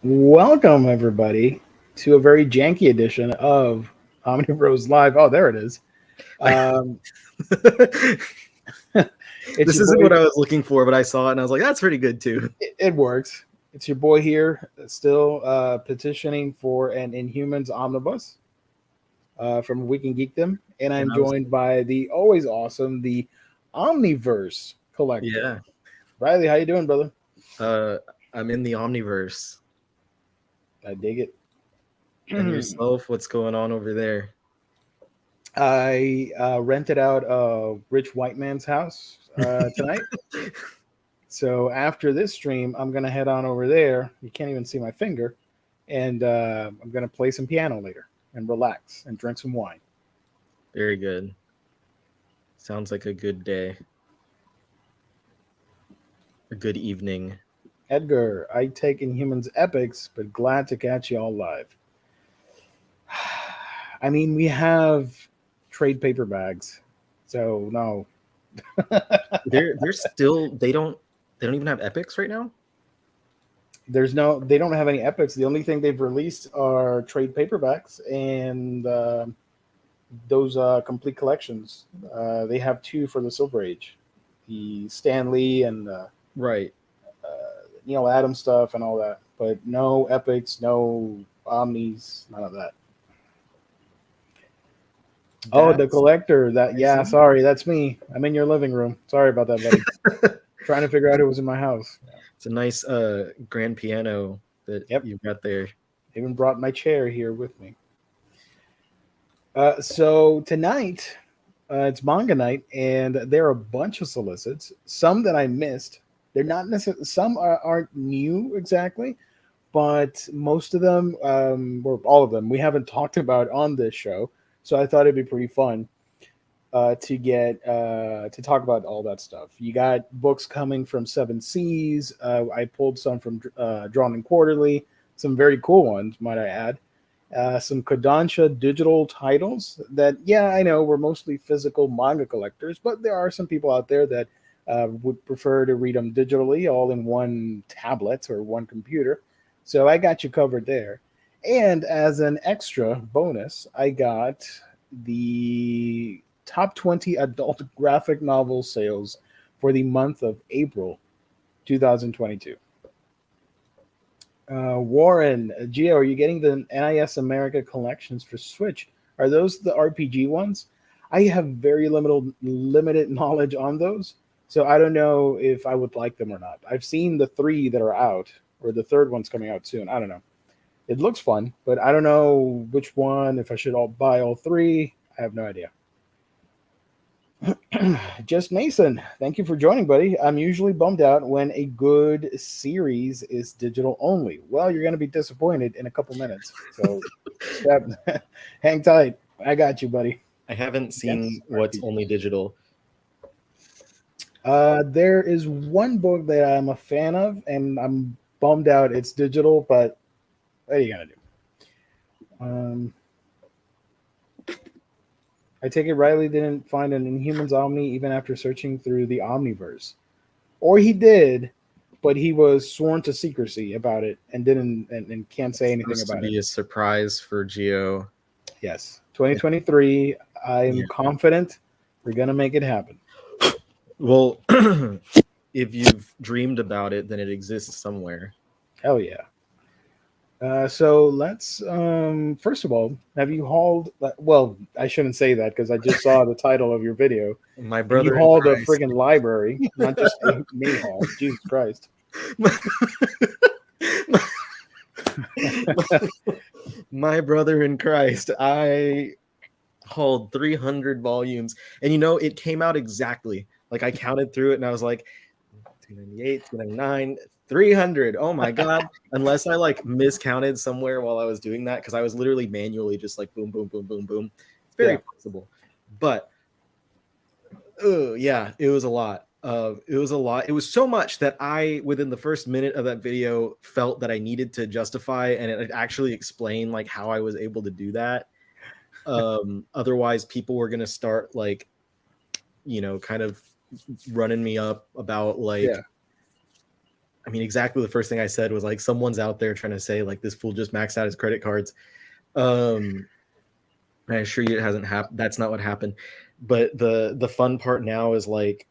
Welcome, everybody, to a very janky edition of Omnibros Live. Oh, there it is. Um, it's This your isn't boy. what I was looking for, but I saw it and I was like, that's pretty good too. It works. It's your boy here, still petitioning for an Inhumans omnibus from Week in Geekdom, and And I'm I was, joined by the always awesome, the Omniverse Collector. yeah, Riley, how you doing, brother? uh, I'm in the Omniverse. I dig it. And yourself, what's going on over there? I rented out a rich white man's house tonight. So after this stream, I'm gonna head on over there. You can't even see my finger, and I'm gonna play some piano later and relax and drink some wine. Very good. Sounds like a good day, a good evening. Edgar, I take Inhumans epics, but glad to catch you all live. I mean, we have trade paperbacks, so no. They're still they don't even have epics right now. They don't have any epics. The only thing they've released are trade paperbacks and those complete collections. They have two for the Silver Age, the Stan Lee and Right. Neil Adams stuff and all that, but no epics, no omnis, none of that. Oh, the That's collector. That yeah, surprising. sorry, that's me. I'm in your living room. Sorry about that, buddy. Trying to figure out who was in my house. It's a nice grand piano that Yep, you've got there. even brought my chair here with me. So tonight, it's manga night, and there are a bunch of solicits. Some that I missed. They're not necessarily. Some aren't new exactly, but most of them, or all of them, we haven't talked about on this show. So I thought it'd be pretty fun to talk about all that stuff. You got books coming from Seven Seas. I pulled some from Drawn and Quarterly, some very cool ones, might I add. Some Kodansha digital titles that, yeah, I know we're mostly physical manga collectors, but there are some people out there that would prefer to read them digitally, all in one tablet or one computer. So I got you covered there. And as an extra bonus, I got the top 20 adult graphic novel sales for the month of April 2022. Warren, Gio, are you getting the NIS America collections for Switch? Are those the RPG ones? I have very limited knowledge on those, so I don't know if I would like them or not. I've seen the three that are out, or the third one's coming out soon. I don't know. It looks fun, but I don't know which one. If I should all buy all three, I have no idea. Just Mason, thank you for joining, buddy. I'm usually bummed out when a good series is digital only. Well, you're going to be disappointed in a couple minutes. So hang tight. I got you, buddy. I haven't Yes, seen what's RPG. only digital. There is one book that I'm a fan of, and I'm bummed out it's digital, but what are you going to do? I take it Riley didn't find an Inhumans Omni even after searching through the Omniverse. Or he did, but he was sworn to secrecy about it and didn't and can't say anything Supposed to about it. be a surprise for Geo. Yes. 2023, I'm Yeah. confident we're gonna make it happen. Well, if you've dreamed about it, then it exists somewhere. Hell yeah. So let's first of all, have you hauled well, I shouldn't say that because I just saw the title of your video. My Have you brother in hauled a Christ. friggin' library, not just a me haul. Jesus Christ. My brother in Christ. I hauled 300 volumes. And it came out exactly. Like I counted through it and I was like, 298, 299, 300. Oh my God. Unless I like miscounted somewhere while I was doing that, because I was literally manually just like boom, boom, boom, boom, boom. It's very Yeah. possible. But yeah, it was a lot. It was a lot. It was so much that I, within the first minute of that video, felt that I needed to justify and it actually explain like how I was able to do that. Otherwise, people were gonna start like, kind of running me up about like Yeah. I mean, exactly the first thing I said was like, someone's out there trying to say like this fool just maxed out his credit cards. I assure you it hasn't happened. That's not what happened. But the fun part now is like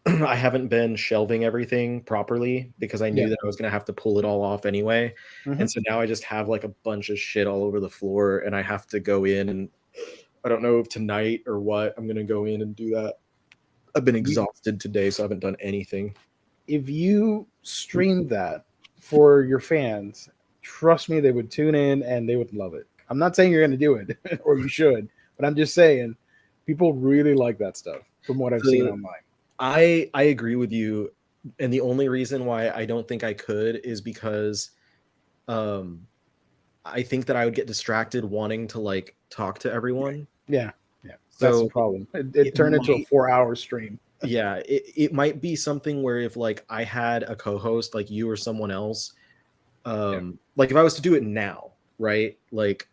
I haven't been shelving everything properly because I knew Yeah. that I was gonna have to pull it all off anyway. And so now I just have like a bunch of shit all over the floor, and I have to go in, and I don't know if tonight or what I'm gonna go in and do that. I've been exhausted today, so I haven't done anything. If you streamed that for your fans, trust me, they would tune in and they would love it. I'm not saying you're going to do it or you should, but I'm just saying people really like that stuff from what I've seen online. I agree with you, and the only reason why I don't think I could is because I think that I would get distracted wanting to like talk to everyone. Yeah. Yeah. That's So the problem. It turned into a 4-hour stream. Yeah, it might be something where if like I had a co-host like you or someone else, like if I was to do it now, right? Like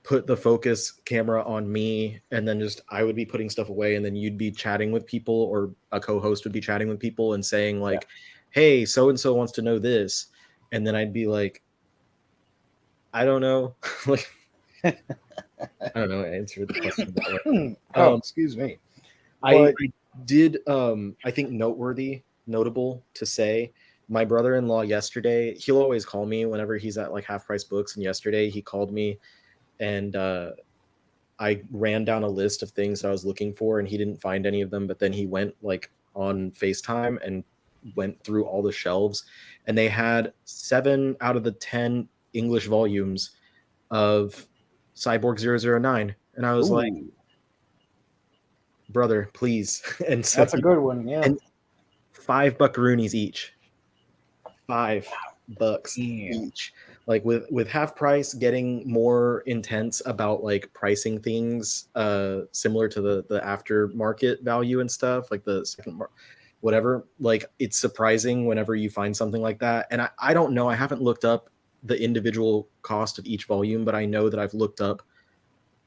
put the focus camera on me, and then just I would be putting stuff away, and then you'd be chatting with people, or a co-host would be chatting with people and saying like, hey, so and so wants to know this, and then I'd be like, I don't know. Like I don't know, I answered the question that way. Excuse me. I did I think notable to say, my brother-in-law yesterday, he'll always call me whenever he's at like Half Price Books, and yesterday he called me, and I ran down a list of things I was looking for, and he didn't find any of them, but then he went like on FaceTime and went through all the shelves, and they had 7 out of the 10 English volumes of Cyborg 009, and I was like, brother, please. And so that's a good one. Yeah. And $5 buckaroonies each. $5 each. Like with Half Price getting more intense about like pricing things similar to the aftermarket value and stuff, like the second whatever, like it's surprising whenever you find something like that. And I don't know, I haven't looked up the individual cost of each volume, but I know that I've looked up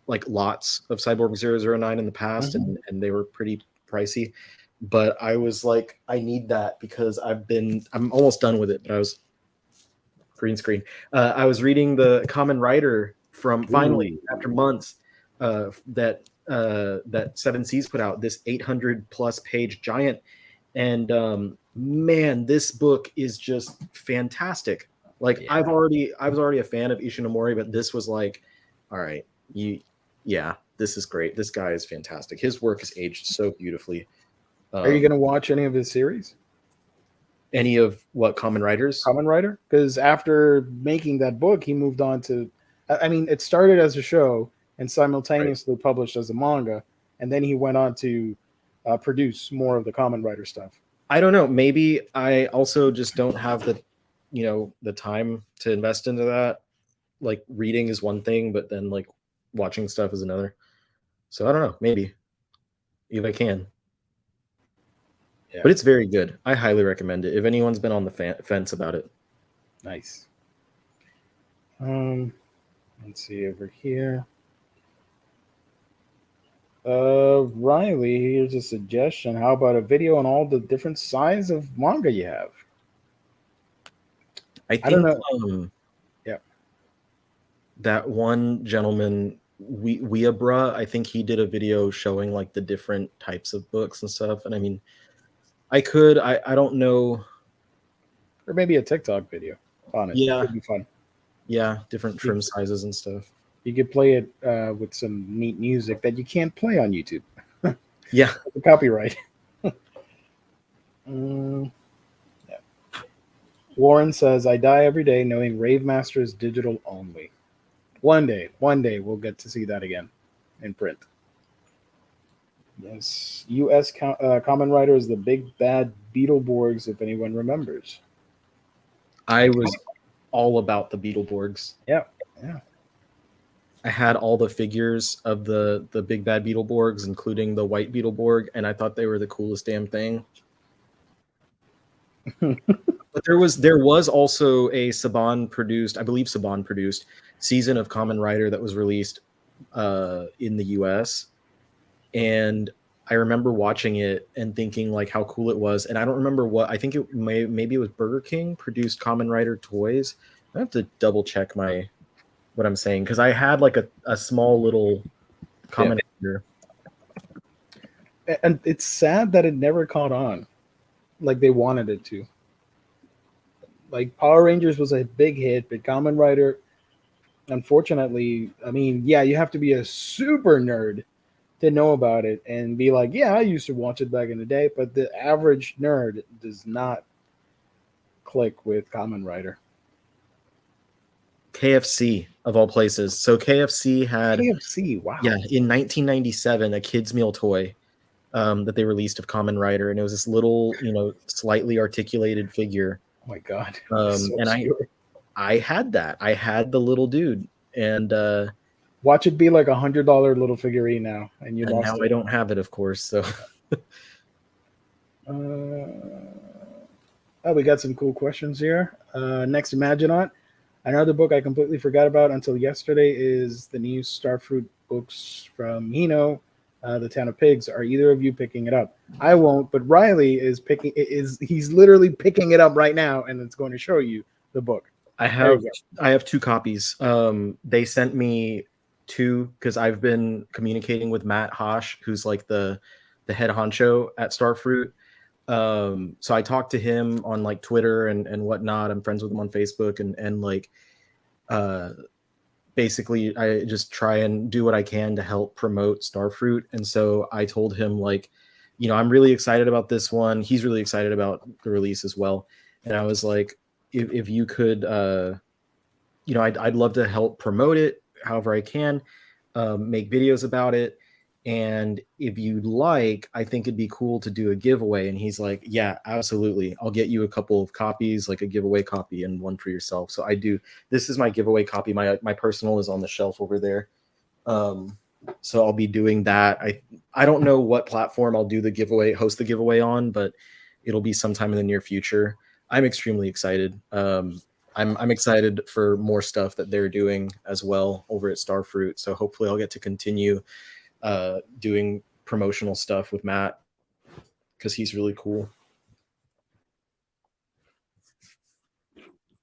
like lots of Cyborg 009 in the past, and they were pretty pricey. But I was like, I need that because I'm almost done with it, but I was green screen. I was reading the Common Writer from finally after months that Seven Seas put out, this 800+ page giant, and man, this book is just fantastic. Like I was already a fan of Ishinomori, but this was like, all right, this is great. This guy is fantastic. His work has aged so beautifully. Are you going to watch any of his series? Any of what, Common Writers? Common Writer? Because after making that book, he moved on to, I mean, it started as a show and simultaneously published as a manga, and then he went on to produce more of the Common Writer stuff. I don't know. Maybe I also just don't have the time to invest into that. Like reading is one thing, but then like watching stuff is another. So I don't know. Maybe if I can. Yeah. But it's very good. I highly recommend it if anyone's been on the fence about it. Nice. Let's see over here. Riley, here's a suggestion. How about a video on all the different sizes of manga you have? I don't know. That one gentleman, Weabra, I think he did a video showing like the different types of books and stuff. And I mean, I don't know. Or maybe a TikTok video on it. Yeah. It'd be fun. Yeah, different trim sizes and stuff. You could play it with some neat music that you can't play on YouTube. Yeah. The copyright. Warren says, I die every day knowing Rave Master is digital only. One day we'll get to see that again in print. Yes, U.S. Common Writer is the big bad Beetleborgs, if anyone remembers. I was all about the Beetleborgs. Yeah. I had all the figures of the big bad Beetleborgs, including the white Beetleborg, and I thought they were the coolest damn thing. But there was also a Saban produced season of Common Writer that was released in the US, and I remember watching it and thinking like how cool it was. And I don't remember what, I think it maybe it was Burger King produced Kamen Rider toys. I have to double check what I'm saying, because I had like a small little Kamen Rider. And it's sad that it never caught on like they wanted it to. Like Power Rangers was a big hit, but Kamen Rider, unfortunately, I mean, yeah, you have to be a super nerd to know about it and be like, yeah, I used to watch it back in the day, but the average nerd does not click with Kamen Rider. KFC of all places. So KFC had KFC, wow. Yeah, in 1997, a kids meal toy that they released of Kamen Rider, and it was this little, slightly articulated figure. Oh my god. So and I had that. I had the little dude, and watch it be like $100 little figurine now, and you lost now it. I don't have it, of course. So we got some cool questions here. Next, Imaginaut. Another book I completely forgot about until yesterday is the new Starfruit Books from Hino, The Town of Pigs. Are either of you picking it up? I won't, but Riley is picking. He's literally picking it up right now, and it's going to show you the book. I have 2 copies. They sent me 2 because I've been communicating with Matt Hosh, who's like the head honcho at Starfruit. So I talked to him on like Twitter and whatnot. I'm friends with him on Facebook, and like basically I just try and do what I can to help promote Starfruit. And so I told him like, I'm really excited about this one. He's really excited about the release as well. And I was like, if you could, I'd love to help promote it however I can, make videos about it. And if you'd like, I think it'd be cool to do a giveaway. And he's like, yeah, absolutely. I'll get you a couple of copies, like a giveaway copy and one for yourself. So I do. This is my giveaway copy. My personal is on the shelf over there. So I'll be doing that. I don't know what platform I'll do host the giveaway on, but it'll be sometime in the near future. I'm extremely excited. I'm excited for more stuff that they're doing as well over at Starfruit. So hopefully I'll get to continue doing promotional stuff with Matt because he's really cool.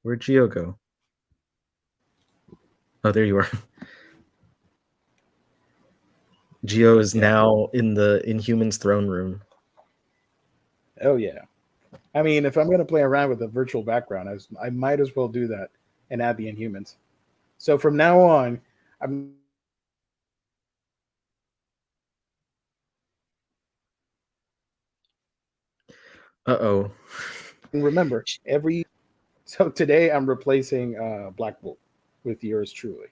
Where'd Gio go? Oh, there you are. Gio is now in the Inhumans throne room. Oh yeah. I mean, if I'm going to play around with a virtual background, I might as well do that and add the Inhumans. So from now on, I'm Uh-oh. remember so today I'm replacing Black Bolt with yours truly.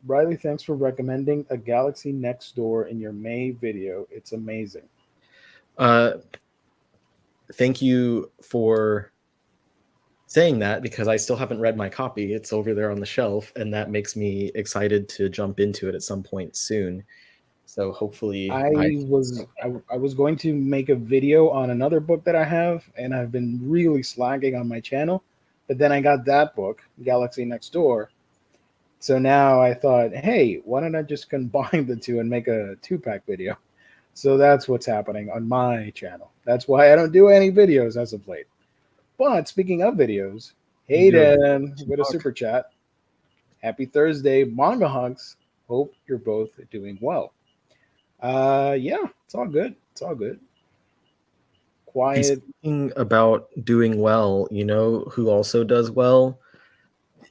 Riley, thanks for recommending A Galaxy Next Door in your May video. It's amazing. Thank you for saying that, because I still haven't read my copy. It's over there on the shelf, and that makes me excited to jump into it at some point soon. So hopefully I was going to make a video on another book that I have, and I've been really slacking on my channel, but then I got that book, Galaxy Next Door. So now I thought, hey, why don't I just combine the two and make a 2-pack video? So that's what's happening on my channel. That's why I don't do any videos as of late. But speaking of videos, Hayden with a super chat. Happy Thursday, Manga Hunks. Hope you're both doing well. Yeah, it's all good. It's all good. Quiet. Speaking about doing well, you know who also does well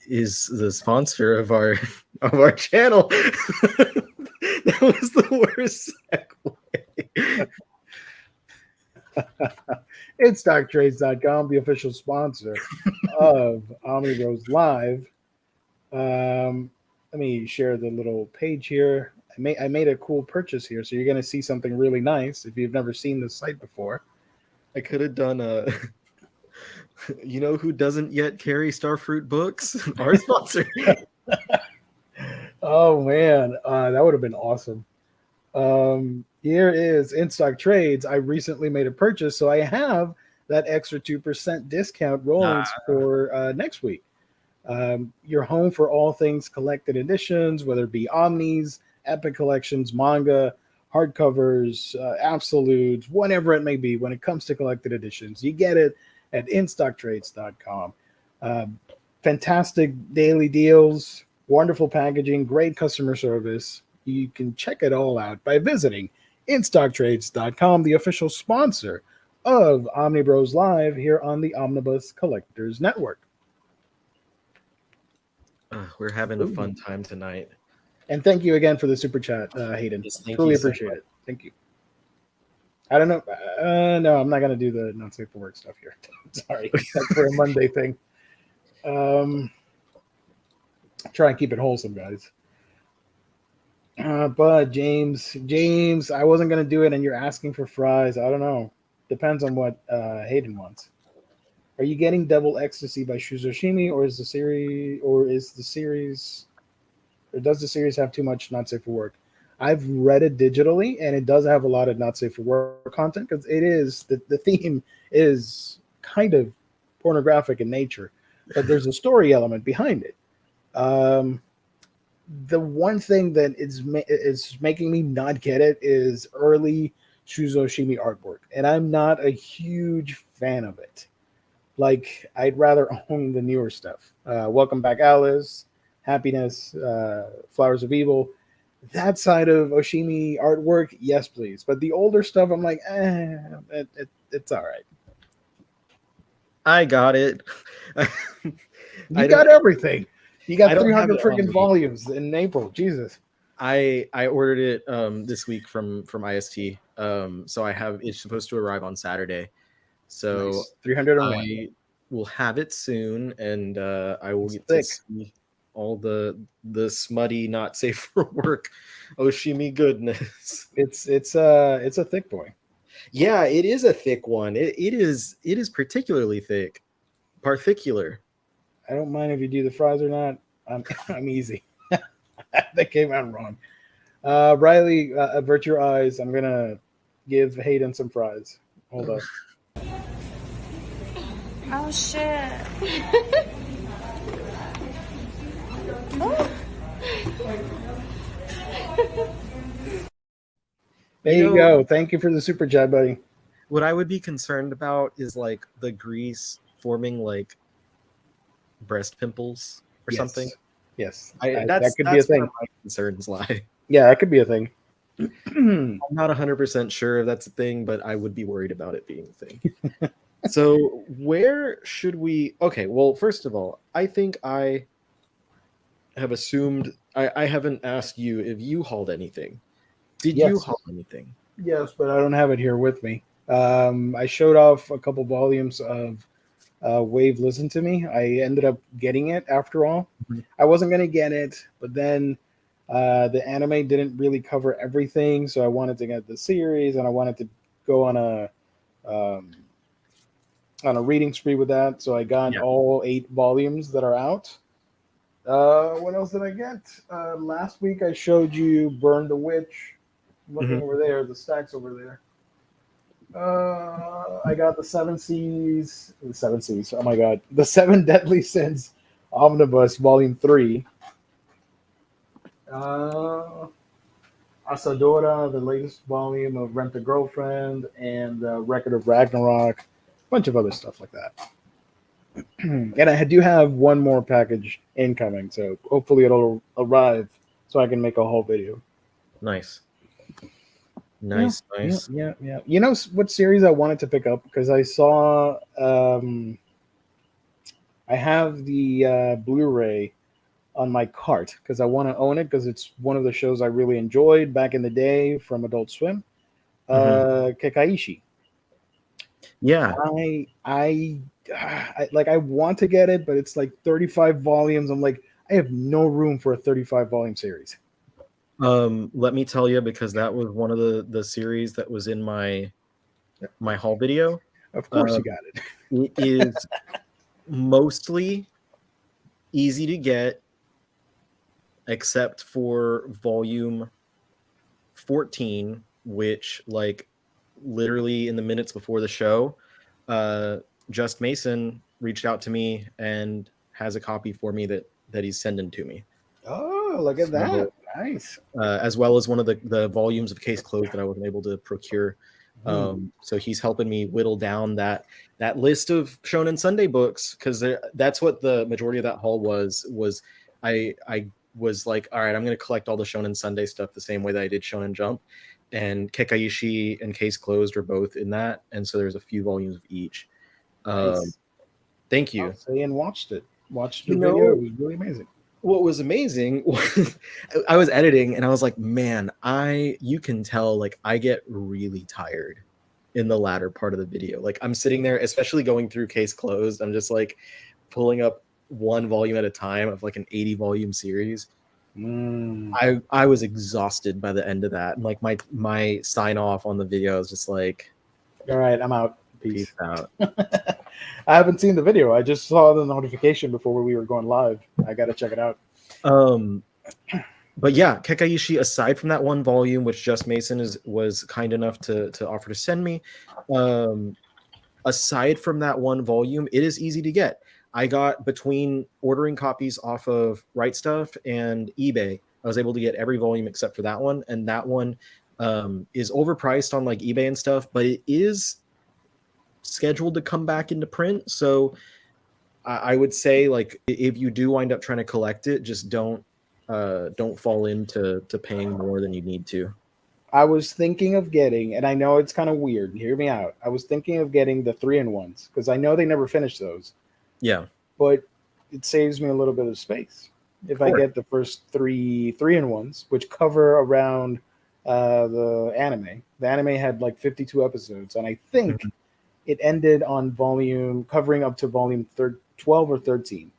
is the sponsor of our channel. That was the worst segue. It's StockTrades.com, the official sponsor of Omnibros Live. Let me share the little page here. I made a cool purchase here, so you're going to see something really nice if you've never seen this site before. I could have done a... You know who doesn't yet carry Starfruit Books? Our sponsor. Oh, man. That would have been awesome. Here is In Stock Trades. I recently made a purchase, so I have that extra 2% discount rolling for next week. You're home for all things collected editions, whether it be Omnis, Epic Collections, manga, hardcovers, absolutes, whatever it may be when it comes to collected editions. You get it at instocktrades.com. Fantastic daily deals, wonderful packaging, great customer service. You can check it all out by visiting instocktrades.com, the official sponsor of Omnibros Live here on the Omnibus Collectors Network. We're having a fun time tonight. And thank you again for the super chat, Hayden. Yes, thank Truly you so appreciate much. it. Thank you. I don't know. No, I'm not going to do the not safe for work stuff here. Sorry. That's for a Monday thing. Try and keep it wholesome, guys. But James, I wasn't going to do it, and you're asking for fries. I don't know. Depends on what Hayden wants. Are you getting Devil Ecstasy by Shuzoshimi, or does the series have too much not safe for work? I've read it digitally, and it does have a lot of not safe for work content because it is the theme is kind of pornographic in nature, but there's a story element behind it. The one thing that is making me not get it is early Shuzoshimi artwork, and I'm not a huge fan of it. Like, I'd rather own the newer stuff. Welcome Back, Alice, Happiness, Flowers of Evil. That side of Oshimi artwork, yes, please. But the older stuff, I'm like, it's all right. I got it. You got everything. You got 300 freaking freaking volumes in April. Jesus. I ordered it this week from IST. So it's supposed to arrive on Saturday. So nice. 301. I will have it soon, and I will get to see all the smutty, not safe for work Oshimi goodness. It's a thick boy. Yeah, it is a thick one. It is particularly thick. Particular. I don't mind if you do the fries or not. I'm easy. That came out wrong. Riley, avert your eyes. I'm gonna give Hayden some fries. Hold up. Oh shit. There you go. Thank you for the super chat, buddy. What I would be concerned about is like the grease forming like breast pimples or something. Yes, that could be a thing. Where my concerns lie. Yeah, that could be a thing. I'm not 100% sure if that's a thing, but I would be worried about it being a thing. So where should we? Okay, well, first of all, I think I have assumed I haven't asked you if you hauled anything. Did you haul anything? Yes, but I don't have it here with me. I showed off a couple volumes of Wave Listen to Me. I ended up getting it after all. Mm-hmm. I wasn't going to get it, but then the anime didn't really cover everything, so I wanted to get the series, and I wanted to go on a reading spree with that. So I got all 8 volumes that are out. What else did I get? Last week I showed you Burn the Witch. I'm looking over there, the stacks over there. I got the 7 Seas. Oh my god. The 7 Deadly Sins Omnibus Volume 3. Asadora, the latest volume of Rent a Girlfriend, and Record of Ragnarok. A bunch of other stuff like that. And I do have one more package incoming, so hopefully it'll arrive so I can make a whole video. Nice. Yeah. You know what series I wanted to pick up? Because I saw I have the Blu-ray on my cart because I want to own it because it's one of the shows I really enjoyed back in the day from Adult Swim. Kekaishi. Yeah. I want to get it, but it's like 35 volumes. I'm like, I have no room for a 35 volume series. Let me tell you, because that was one of the series that was in my haul video. Of course you got it. It is mostly easy to get, except for volume 14, which like literally in the minutes before the show, Just Mason reached out to me and has a copy for me that he's sending to me. Oh, Oh, look at that. So, Nice. as well as one of the volumes of Case Closed that I wasn't able to procure. So he's helping me whittle down that list of Shonen Sunday books, because that's what the majority of that haul was. I was like, all right, I'm going to collect all the Shonen Sunday stuff the same way that I did Shonen Jump, and Kekaishi and Case Closed are both in that, and so there's a few volumes of each. Nice. Thank you. I'll say and watched it. Watched the You video. know, It was really amazing. what was amazing was I was editing and I was like, man, you can tell like I get really tired in the latter part of the video. Like I'm sitting there, especially going through Case Closed, I'm just like pulling up one volume at a time of like an 80 volume series. I was exhausted by the end of that, and like my sign off on the video is just like, all right, I'm out. peace out. I haven't seen the video. I just saw the notification before we were going live. I got to check it out. But yeah, Kekaishi, aside from that one volume, which Just Mason was kind enough to offer to send me, aside from that one volume, it is easy to get. I got, between ordering copies off of Right Stuff and eBay, I was able to get every volume except for that one. And that one is overpriced on like eBay and stuff, but it is scheduled to come back into print. So I would say, like, if you do wind up trying to collect it, just don't fall into paying more than you need to. I was thinking of getting, and I know it's kind of weird, hear me out. I was thinking of getting the 3-in-1s because I know they never finished those. Yeah. But it saves me a little bit of space if I get the first 3-in-1s, which cover around the anime. The anime had like 52 episodes, and I think it ended on volume, covering up to volume 12 or 13.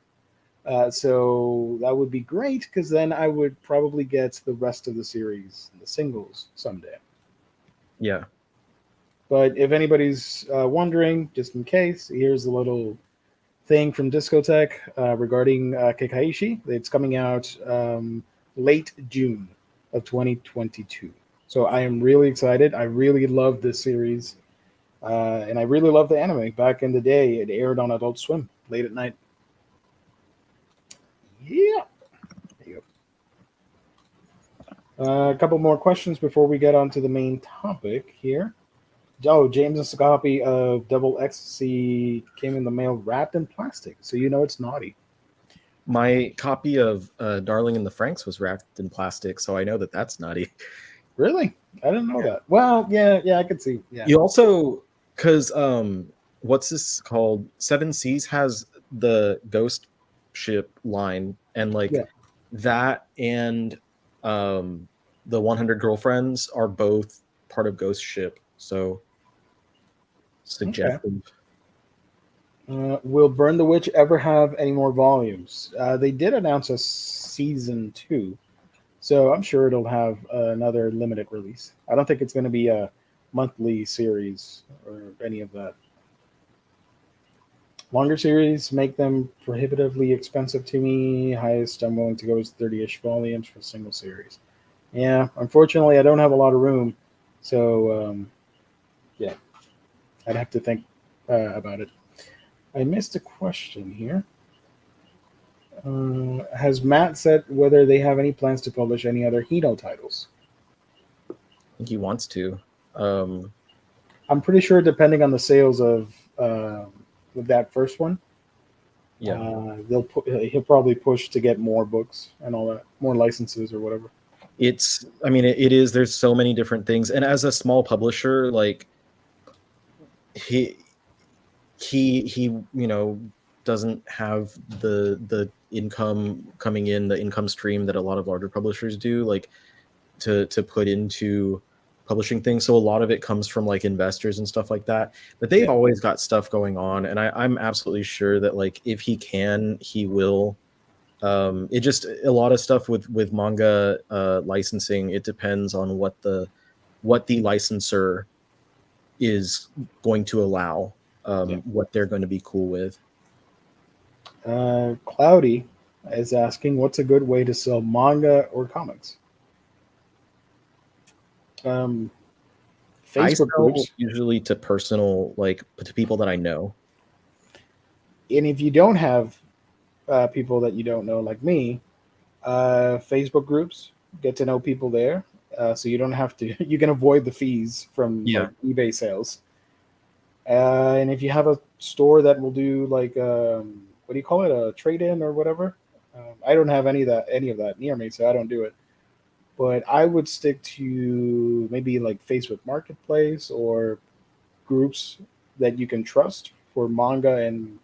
So that would be great, because then I would probably get the rest of the series, the singles, someday. Yeah. But if anybody's wondering, just in case, here's a little thing from Discotech regarding Kekaishi. It's coming out late June of 2022. So I am really excited. I really love this series. And I really love the anime. Back in the day, it aired on Adult Swim late at night. Yeah. There you go. A couple more questions before we get on to the main topic here. Oh, James's copy of Double Ecstasy came in the mail wrapped in plastic, so you know it's naughty. My copy of Darling in the Franxx was wrapped in plastic, so I know that that's naughty. Really? I didn't know that. Well, yeah, I could see. Yeah. You also, because what's this called? Seven Seas has the Ghost ship line, and like that and the 100 Girlfriends are both part of Ghost ship, so suggestive. Okay. Will Burn the Witch ever have any more volumes? They did announce a season 2, so I'm sure it'll have another limited release. I don't think it's going to be a monthly series or any of that. Longer series make them prohibitively expensive to me. Highest I'm willing to go is 30-ish volumes for a single series. Yeah, unfortunately, I don't have a lot of room, so yeah, I'd have to think about it. I missed a question here. Has Matt said whether they have any plans to publish any other Hino titles? I think he wants to. I'm pretty sure, depending on the sales of that first one, he'll probably push to get more books and all that, more licenses or whatever. It is. There's so many different things, and as a small publisher, like he doesn't have the income coming in, the income stream that a lot of larger publishers do, like to put into publishing things. So a lot of it comes from like investors and stuff like that, but they've always got stuff going on, and I'm absolutely sure that like if he can, he will. It just, a lot of stuff with manga licensing, it depends on what the licensor is going to allow, what they're going to be cool with. Cloudy is asking, what's a good way to sell manga or comics? Facebook I sell groups, usually to personal, like to people that I know. And if you don't have people that you don't know, like me, Facebook groups, get to know people there, so you don't have to. You can avoid the fees from Yeah. like eBay sales. And if you have a store that will do like what do you call it, a trade in or whatever, I don't have any of that near me, so I don't do it. But I would stick to maybe like Facebook Marketplace or groups that you can trust for manga and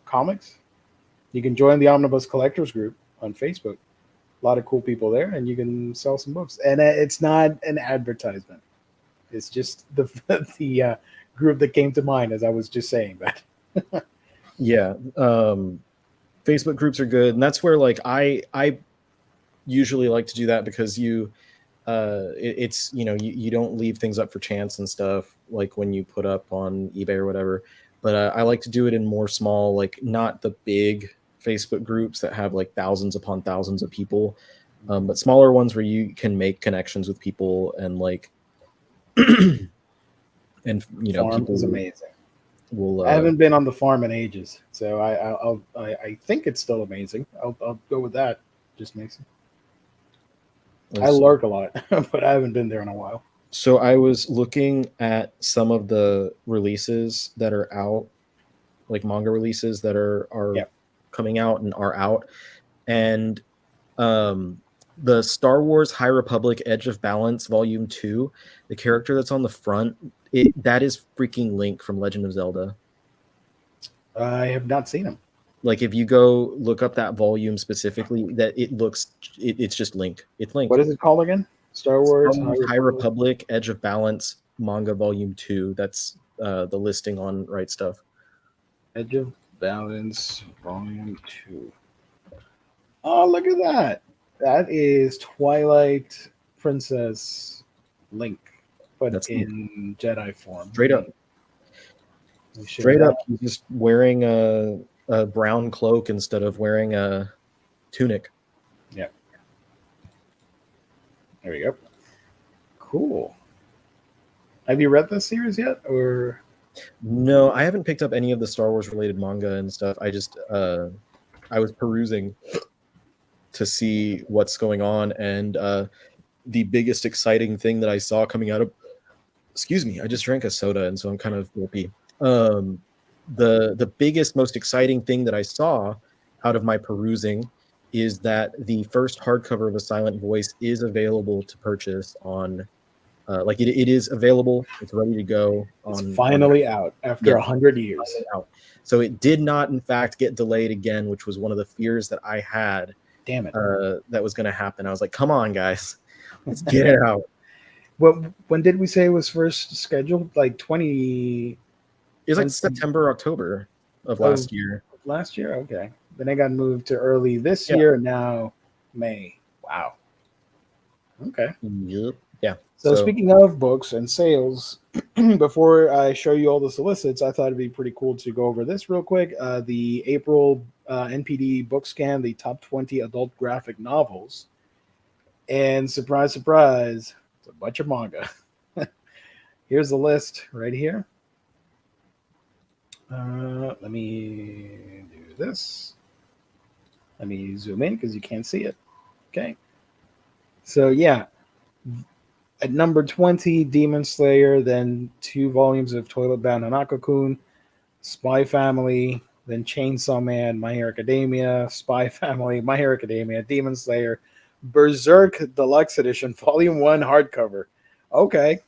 comics. You can join the Omnibus Collectors group on Facebook. A lot of cool people there, and you can sell some books. And it's not an advertisement. It's just the the group that came to mind as I was just saying that. Yeah. Facebook groups are good, and that's where like I usually like to do that because it's you don't leave things up for chance and stuff like when you put up on eBay or whatever. But I like to do it in more small, like not the big Facebook groups that have like thousands upon thousands of people, but smaller ones where you can make connections with people and like and Farm people is amazing. will I haven't been on the farm in ages, so I think it's still amazing. I'll go with that. Just makes it. I lurk a lot, but I haven't been there in a while. So I was looking at some of the releases that are out, like manga releases that are Yeah. coming out and are out, and the Star Wars High Republic Edge of Balance Volume 2, the character that's on the front, that is freaking Link from Legend of Zelda. I have not seen him. Like if you go look up that volume specifically, that it's just Link. It's Link. What is it called again? Star Wars High Republic Edge of Balance Manga Volume 2. That's the listing on Right Stuff. Edge of Balance Volume 2. Oh, look at that. That is Twilight Princess Link, but That's in Jedi form. Straight up. Straight up, he's just wearing a brown cloak instead of wearing a tunic. Yeah. There we go. Cool. Have you read this series yet, or? No, I haven't picked up any of the Star Wars related manga and stuff. I just I was perusing to see what's going on, and the biggest exciting thing that I saw coming out of, excuse me, I just drank a soda and so I'm kind of burpy. The biggest, most exciting thing that I saw out of my perusing is that the first hardcover of A Silent Voice is available to purchase on like it is available. It's ready to go. It's finally out after 100 years. So it did not, in fact, get delayed again, which was one of the fears that I had. Damn it. That was going to happen. I was like, come on, guys, let's get it out. Well, when did we say it was first scheduled? Like 20. It was like September, October of last year. Last year? Okay. Then it got moved to early this year, and now May. Wow. Okay. Yep. Yeah. So speaking of books and sales, before I show you all the solicits, I thought it'd be pretty cool to go over this real quick. The April NPD book scan, the top 20 adult graphic novels. And surprise, surprise, it's a bunch of manga. Here's the list right here. Let me do this. Let me zoom in because you can't see it. Okay. So yeah, at number 20, Demon Slayer, then 2 volumes of Toilet Bound Hanako-kun, Spy Family, then Chainsaw Man, My Hero Academia, Spy Family, My Hero Academia, Demon Slayer, Berserk Deluxe Edition, Volume 1 hardcover. Okay.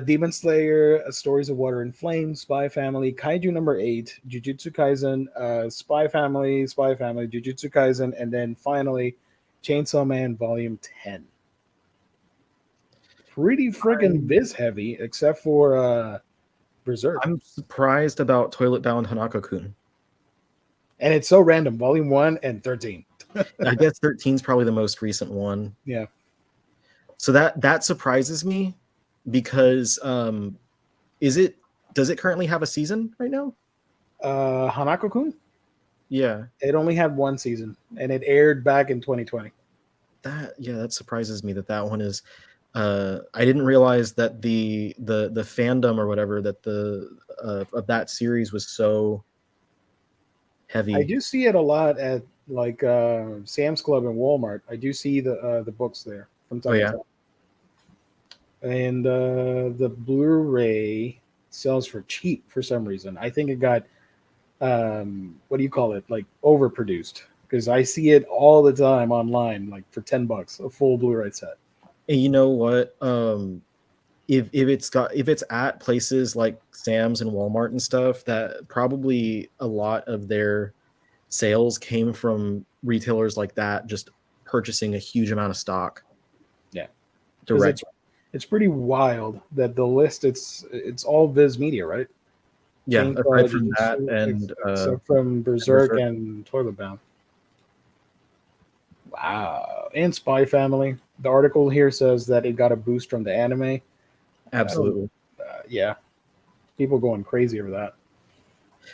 Demon Slayer, Stories of Water and Flame, Spy Family, Kaiju number 8, Jujutsu Kaisen, Spy Family, Jujutsu Kaisen, and then finally Chainsaw Man Volume 10. Pretty freaking biz heavy, except for Berserk. I'm surprised about Toilet Bound Hanako-kun. And it's so random. Volume 1 and 13. I guess 13 is probably the most recent one. Yeah. So that surprises me because does it currently have a season right now? Hanako-kun? Yeah. It only had 1 season, and it aired back in 2020. That surprises me that one is I didn't realize that the fandom or whatever that of that series was so heavy. I do see it a lot at like Sam's Club and Walmart. I do see the books there from Oh time to yeah. time. And the Blu-ray sells for cheap for some reason. I think it got what do you call it? Like overproduced, because I see it all the time online, like for $10, a full Blu-ray set. And you know what? If it's at places like Sam's and Walmart and stuff, that probably a lot of their sales came from retailers like that just purchasing a huge amount of stock Yeah, because direct. it's pretty wild that the list it's all Viz Media, right? Yeah, Chainsaw aside from that Jujutsu, and except from Berserk Berserk. and Toilet Bound. Wow. And Spy Family. The article here says that it got a boost from the anime. I don't. Absolutely. Yeah, people going crazy over that.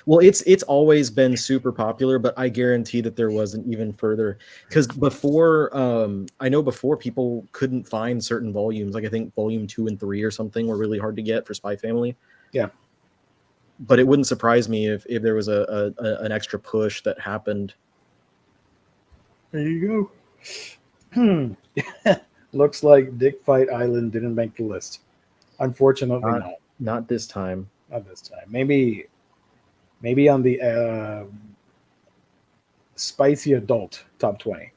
Well, it's always been super popular, but I guarantee that there was an even further, because before I know before people couldn't find certain volumes. Like I think volume 2 and 3 or something were really hard to get for Spy Family. Yeah. But it wouldn't surprise me if there was an extra push that happened. There you go. Looks like Dick Fight Island didn't make the list. Unfortunately, Not not. not this time. Not this time. Maybe on the spicy adult top 20.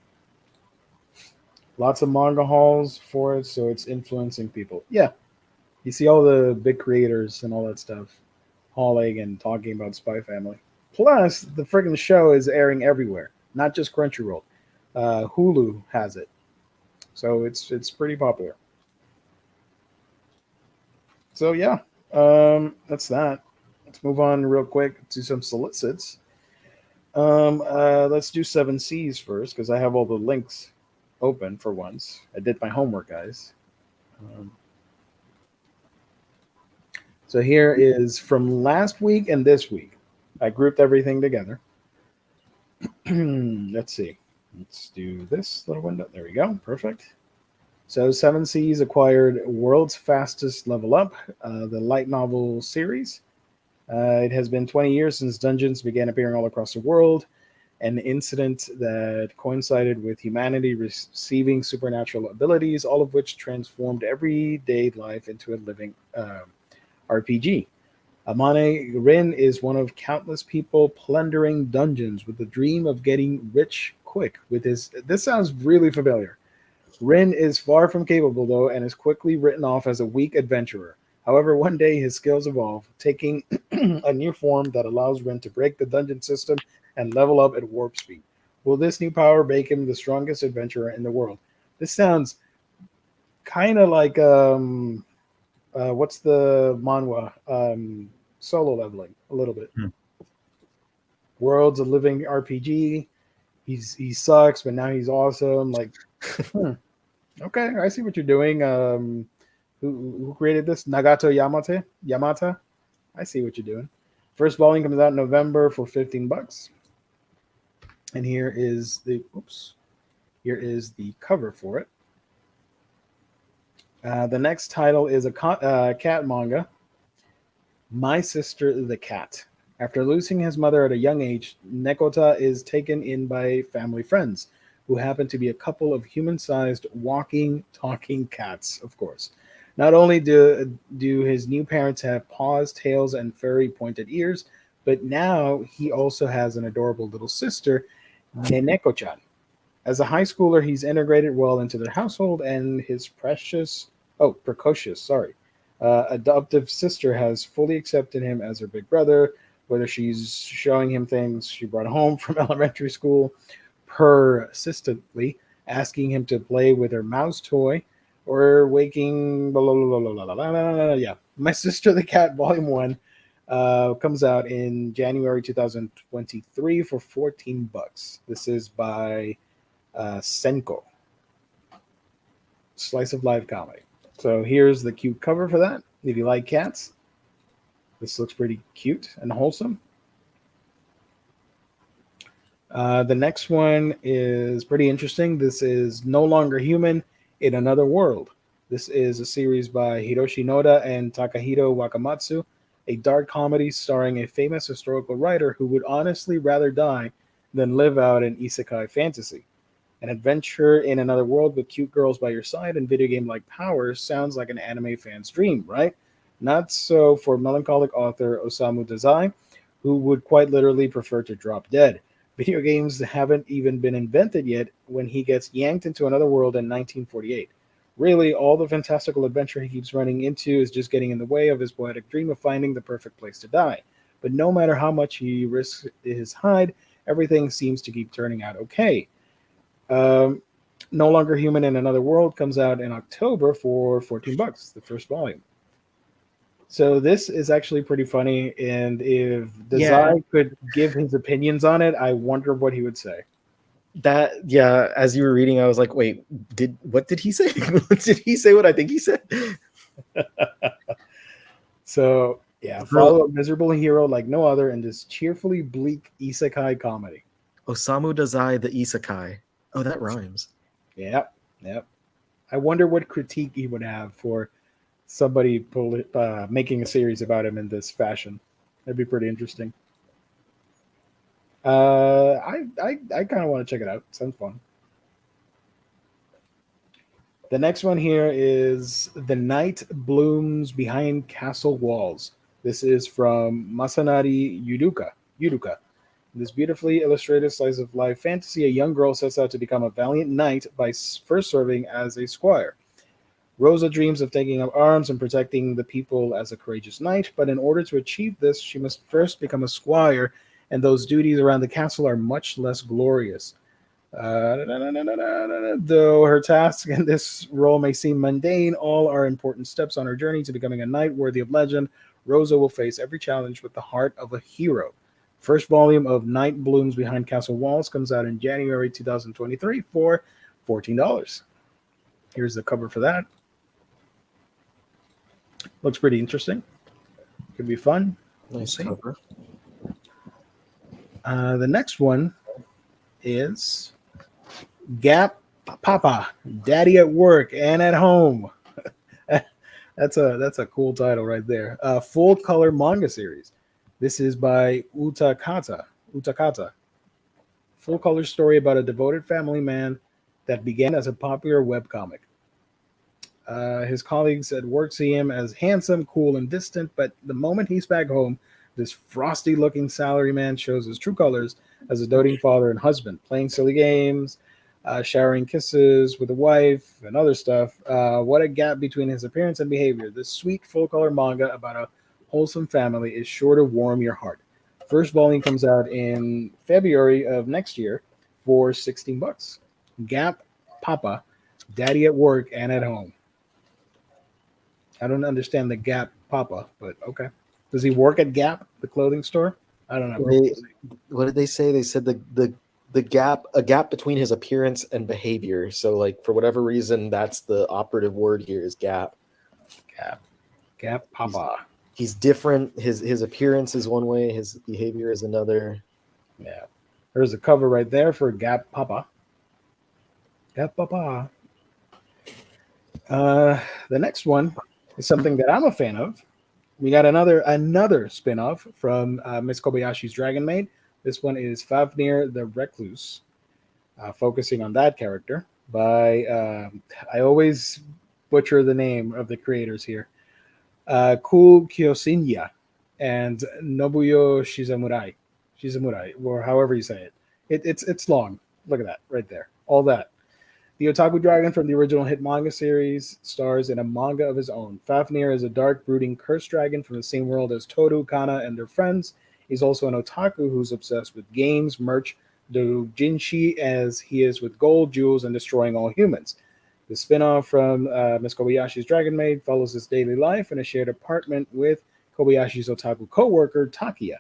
Lots of manga hauls for it, so it's influencing people. Yeah, you see all the big creators and all that stuff hauling and talking about Spy Family. Plus, the freaking show is airing everywhere, not just Crunchyroll. Hulu has it, so it's pretty popular. So yeah, that's that. Let's move on real quick to some solicits. Let's do Seven Seas first because I have all the links open for once. I did my homework, guys. Um, so here is from last week and this week. I grouped everything together. Let's see. Let's do this little window. There we go. Perfect. So Seven Seas acquired World's Fastest Level Up, the light novel series. It has been 20 years since dungeons began appearing all across the world, an incident that coincided with humanity receiving supernatural abilities, all of which transformed everyday life into a living RPG. Amane Rin is one of countless people plundering dungeons with the dream of getting rich quick. With his, this sounds really familiar. Rin is far from capable, though, and is quickly written off as a weak adventurer. However, one day his skills evolve, taking a new form that allows Rin to break the dungeon system and level up at warp speed. Will this new power make him the strongest adventurer in the world? This sounds kind of like what's the manhwa? Solo leveling, a little bit. Hmm. World's a living RPG. He sucks, but now he's awesome. Like, okay, I see what you're doing. Who created this? Nagato Yamata. I see what you're doing. First volume comes out in November for $15. And here is the cover for it. The next title is a cat manga, My Sister the Cat. After losing his mother at a young age, Nekota is taken in by family friends, who happen to be a couple of human-sized, walking, talking cats, of course. Not only do his new parents have paws, tails, and furry pointed ears, but now he also has an adorable little sister, Neneko-chan. As a high schooler, he's integrated well into their household, and his precocious, adoptive sister has fully accepted him as her big brother, whether she's showing him things she brought home from elementary school, persistently asking him to play with her mouse toy, or waking. Blah, blah, blah, blah, blah, blah, blah, blah. Yeah, My Sister the Cat, Volume 1, comes out in January 2023 for $14. This is by Senko. Slice of life comedy. So here's the cute cover for that. If you like cats, this looks pretty cute and wholesome. The next one is pretty interesting. This is No Longer Human in Another World. This is a series by Hiroshi Noda and Takahito Wakamatsu, a dark comedy starring a famous historical writer who would honestly rather die then live out an isekai fantasy. An adventure in another world with cute girls by your side and video game like powers sounds like an anime fan's dream, right? Not so for melancholic author Osamu Dazai, who would quite literally prefer to drop dead. Video games haven't even been invented yet when he gets yanked into another world in 1948. Really, all the fantastical adventure he keeps running into is just getting in the way of his poetic dream of finding the perfect place to die. But no matter how much he risks his hide, everything seems to keep turning out okay. Um, no Longer Human in Another World comes out in October for $14, the first volume. So this is actually pretty funny, and if Yeah, Desai could give his opinions on it, I wonder what he would say. as you were reading, I was like, wait, what did he say? Did he say what I think he said? So yeah, Bro, follow a miserable hero like no other in this cheerfully bleak isekai comedy. Osamu Dazai the Isekai. Oh, that rhymes. Yep, yep. I wonder what critique he would have for somebody making a series about him in this fashion. That'd be pretty interesting. I kind of want to check it out. Sounds fun. The next one here is The Night Blooms Behind Castle Walls. This is from Masanari Yuduka. In this beautifully illustrated slice of life fantasy, a young girl sets out to become a valiant knight by first serving as a squire. Rosa dreams of taking up arms and protecting the people as a courageous knight, but in order to achieve this, she must first become a squire, and those duties around the castle are much less glorious. Though her tasks in this role may seem mundane, all are important steps on her journey to becoming a knight worthy of legend. Rosa will face every challenge with the heart of a hero. First volume of Night Blooms Behind Castle Walls comes out in January 2023 for $14. Here's the cover for that. Looks pretty interesting. Could be fun. Nice cover. The next one is Gap Papa, Daddy at Work and at Home. That's a cool title right there. Full color manga series. This is by Utakata. Full color story about a devoted family man that began as a popular webcomic. His colleagues at work see him as handsome, cool, and distant, but the moment he's back home, this frosty looking salaryman shows his true colors as a doting father and husband, playing silly games, showering kisses with a wife, and other stuff. What a gap between his appearance and behavior. This sweet full color manga about a wholesome family is sure to warm your heart. First volume comes out in February of next year for $16. Gap Papa, Daddy at Work and at Home. I don't understand the Gap Papa, but okay. Does he work at Gap, the clothing store? I don't know. What did they say? They said the gap between his appearance and behavior. So like for whatever reason, that's the operative word here is gap. Gap Papa. He's different. His appearance is one way, his behavior is another. Yeah. There's a cover right there for Gap Papa. Gap Papa. The next one is something that I'm a fan of. We got another spin-off from Miss Kobayashi's Dragon Maid. This one is Fafnir the Recluse, focusing on that character by I always butcher the name of the creators here. Cool Kyosinya and Nobuyo Shizamurai, or however you say it. It's long. Look at that right there. All that. The Otaku Dragon from the original hit manga series stars in a manga of his own. Fafnir is a dark, brooding, cursed dragon from the same world as Toru, Kana, and their friends. He's also an otaku who's obsessed with games, merch, doujinshi, as he is with gold, jewels, and destroying all humans. The spin-off from Miss Kobayashi's Dragon Maid follows his daily life in a shared apartment with Kobayashi's otaku co-worker, Takia,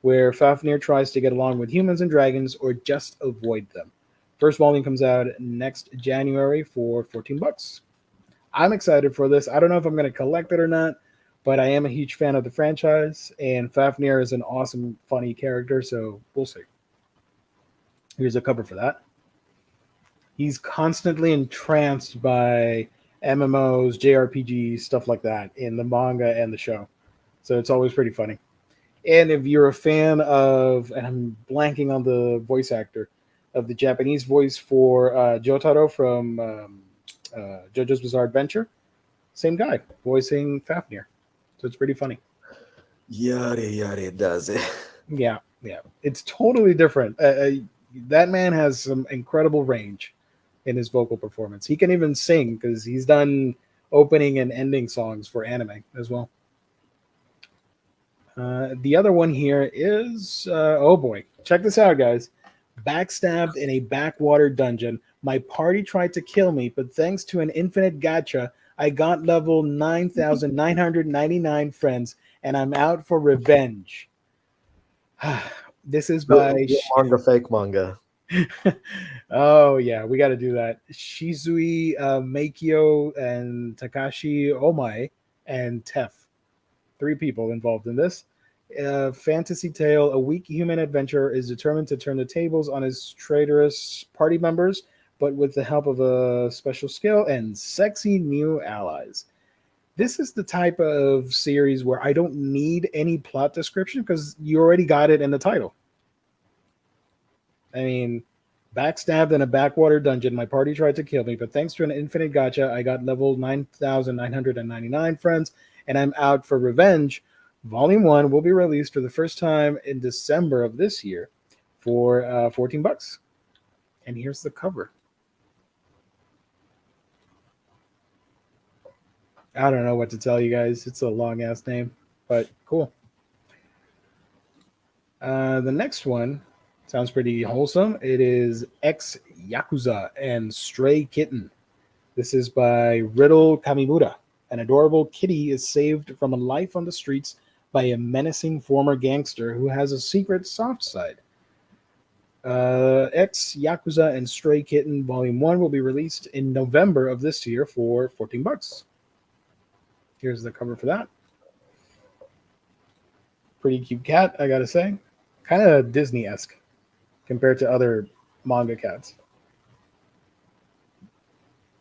where Fafnir tries to get along with humans and dragons or just avoid them. First volume comes out next January for $14. I'm excited for this. I don't know if I'm going to collect it or not, but I am a huge fan of the franchise, and Fafnir is an awesome, funny character, so we'll see. Here's a cover for that. He's constantly entranced by MMOs, JRPGs, stuff like that in the manga and the show. So it's always pretty funny. And if you're a fan of, and I'm blanking on the voice actor of the Japanese voice for Jotaro from JoJo's Bizarre Adventure, same guy voicing Fafnir. So it's pretty funny. Yare yare does it. Yeah, yeah, it's totally different. That man has some incredible range in his vocal performance. He can even sing because he's done opening and ending songs for anime as well. The other one here is oh boy, check this out, guys. Backstabbed in a backwater dungeon. My party tried to kill me, but thanks to an infinite gacha, I got level 9,999 friends, and I'm out for revenge. This is by. Real manga, fake manga. Oh yeah, we got to do that. Shizui Meikyo and Takashi Omae and Tef, three people involved in this. Fantasy tale: a weak human adventurer is determined to turn the tables on his traitorous party members, but with the help of a special skill and sexy new allies. This is the type of series where I don't need any plot description because you already got it in the title. I mean, backstabbed in a backwater dungeon, my party tried to kill me, but thanks to an infinite gacha, I got level 9,999 friends, and I'm out for revenge. Volume 1 will be released for the first time in December of this year for $14. And here's the cover. I don't know what to tell you guys. It's a long ass name, but cool. The next one sounds pretty wholesome. It is Ex Yakuza and Stray Kitten. This is by Riddle Kamimura. An adorable kitty is saved from a life on the streets by a menacing former gangster who has a secret soft side. Ex Yakuza and Stray Kitten Volume 1 will be released in November of this year for $14. Here's the cover for that. Pretty cute cat, I gotta say. Kind of Disney-esque compared to other manga cats.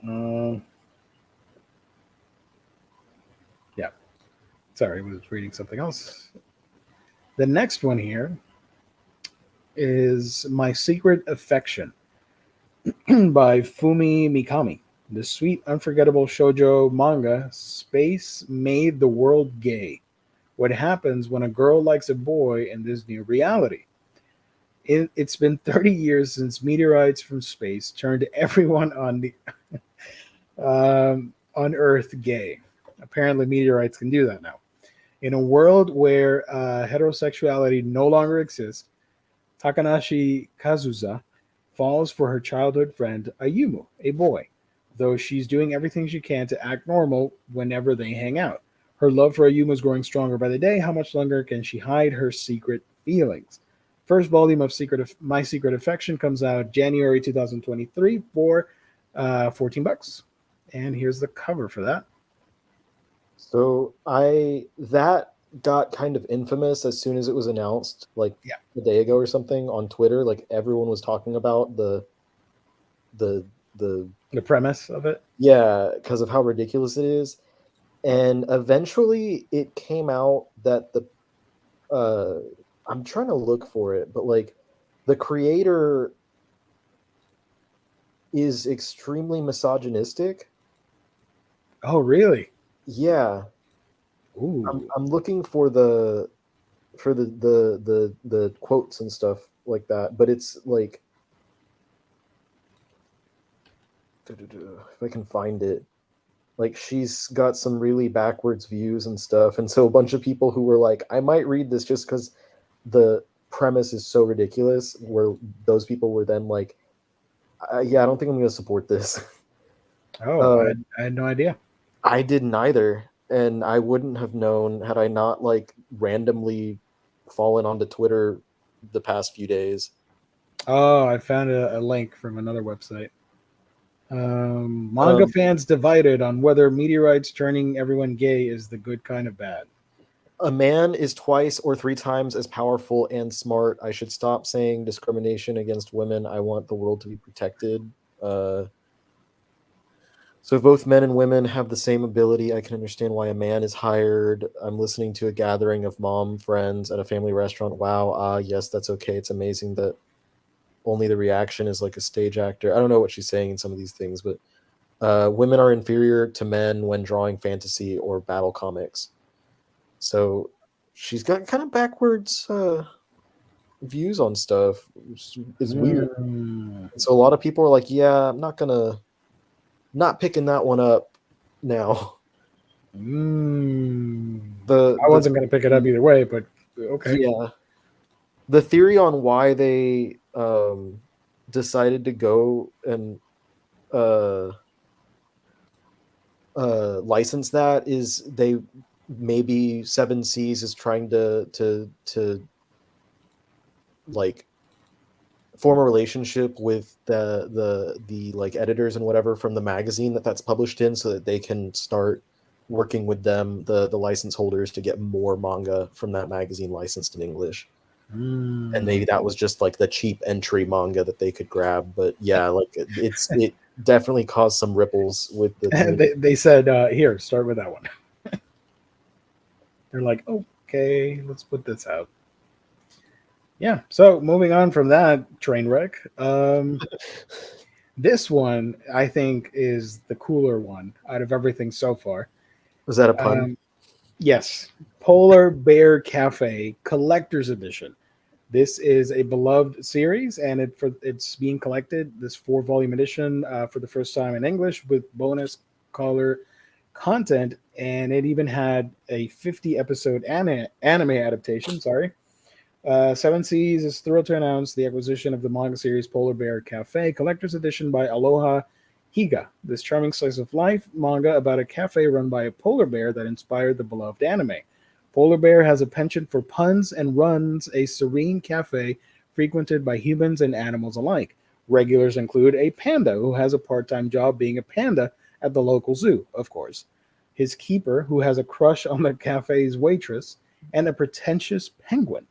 Yeah. Sorry, I was reading something else. The next one here is My Secret Affection by Fumi Mikami. The sweet, unforgettable shoujo manga, Space Made the World Gay. What happens when a girl likes a boy in this new reality? It's been 30 years since meteorites from space turned everyone on the on Earth gay. Apparently, meteorites can do that now. In a world where heterosexuality no longer exists, Takanashi Kazusa falls for her childhood friend Ayumu, a boy, though she's doing everything she can to act normal whenever they hang out. Her love for Ayumu is growing stronger by the day. How much longer can she hide her secret feelings? First volume of My Secret Affection comes out January 2023 for $14. And here's the cover for that. So that got kind of infamous as soon as it was announced, like a day ago or something on Twitter. Like everyone was talking about the premise of it. Yeah, because of how ridiculous it is. And eventually it came out that I'm trying to look for it, but like the creator is extremely misogynistic. Oh, really? Yeah. Ooh. I'm looking for the quotes and stuff like that, but it's like, if I can find it, like she's got some really backwards views and stuff, and so a bunch of people who were like, I might read this just because the premise is so ridiculous, where those people were then like, yeah, I don't think I'm going to support this. Oh, I had no idea. I didn't either, and I wouldn't have known had I not like randomly fallen onto Twitter the past few days. Oh, I found a link from another website. Manga fans divided on whether meteorites turning everyone gay is the good kind of bad. A man is twice or three times as powerful and smart. I should stop saying discrimination against women. I want the world to be protected. So if both men and women have the same ability, I can understand why a man is hired. I'm listening to a gathering of mom friends at a family restaurant. Wow, yes, that's okay. It's amazing that only the reaction is like a stage actor. I don't know what she's saying in some of these things, but women are inferior to men when drawing fantasy or battle comics. So she's got kind of backwards views on stuff. It's weird. Mm. So a lot of people are like, yeah, I'm not picking that one up now. Mm. The I the wasn't going to pick it up either way, but okay. Yeah, the theory on why they decided to go and uh, license that is they maybe Seven Seas is trying to like form a relationship with the like editors and whatever from the magazine that's published in, so that they can start working with them, the license holders, to get more manga from that magazine licensed in English. And maybe Mm. that was just like the cheap entry manga that they could grab. But yeah, like it definitely caused some ripples with the And community. they said, here, start with that one. They're like, okay, let's put this out. Yeah. So moving on from that train wreck, this one I think is the cooler one out of everything so far. Was that a pun? Um, yes, Polar Bear Cafe Collector's Edition. This is a beloved series, and it's being collected. This 4 volume edition for the first time in English with bonus color content, and it even had a 50-episode anime adaptation. Sorry. Seven Seas is thrilled to announce the acquisition of the manga series Polar Bear Cafe Collector's Edition by Aloha Higa. This charming slice of life manga about a cafe run by a polar bear that inspired the beloved anime. Polar Bear has a penchant for puns and runs a serene cafe frequented by humans and animals alike. Regulars include a panda who has a part time job being a panda at the local zoo, of course, his keeper who has a crush on the cafe's waitress, and a pretentious penguin.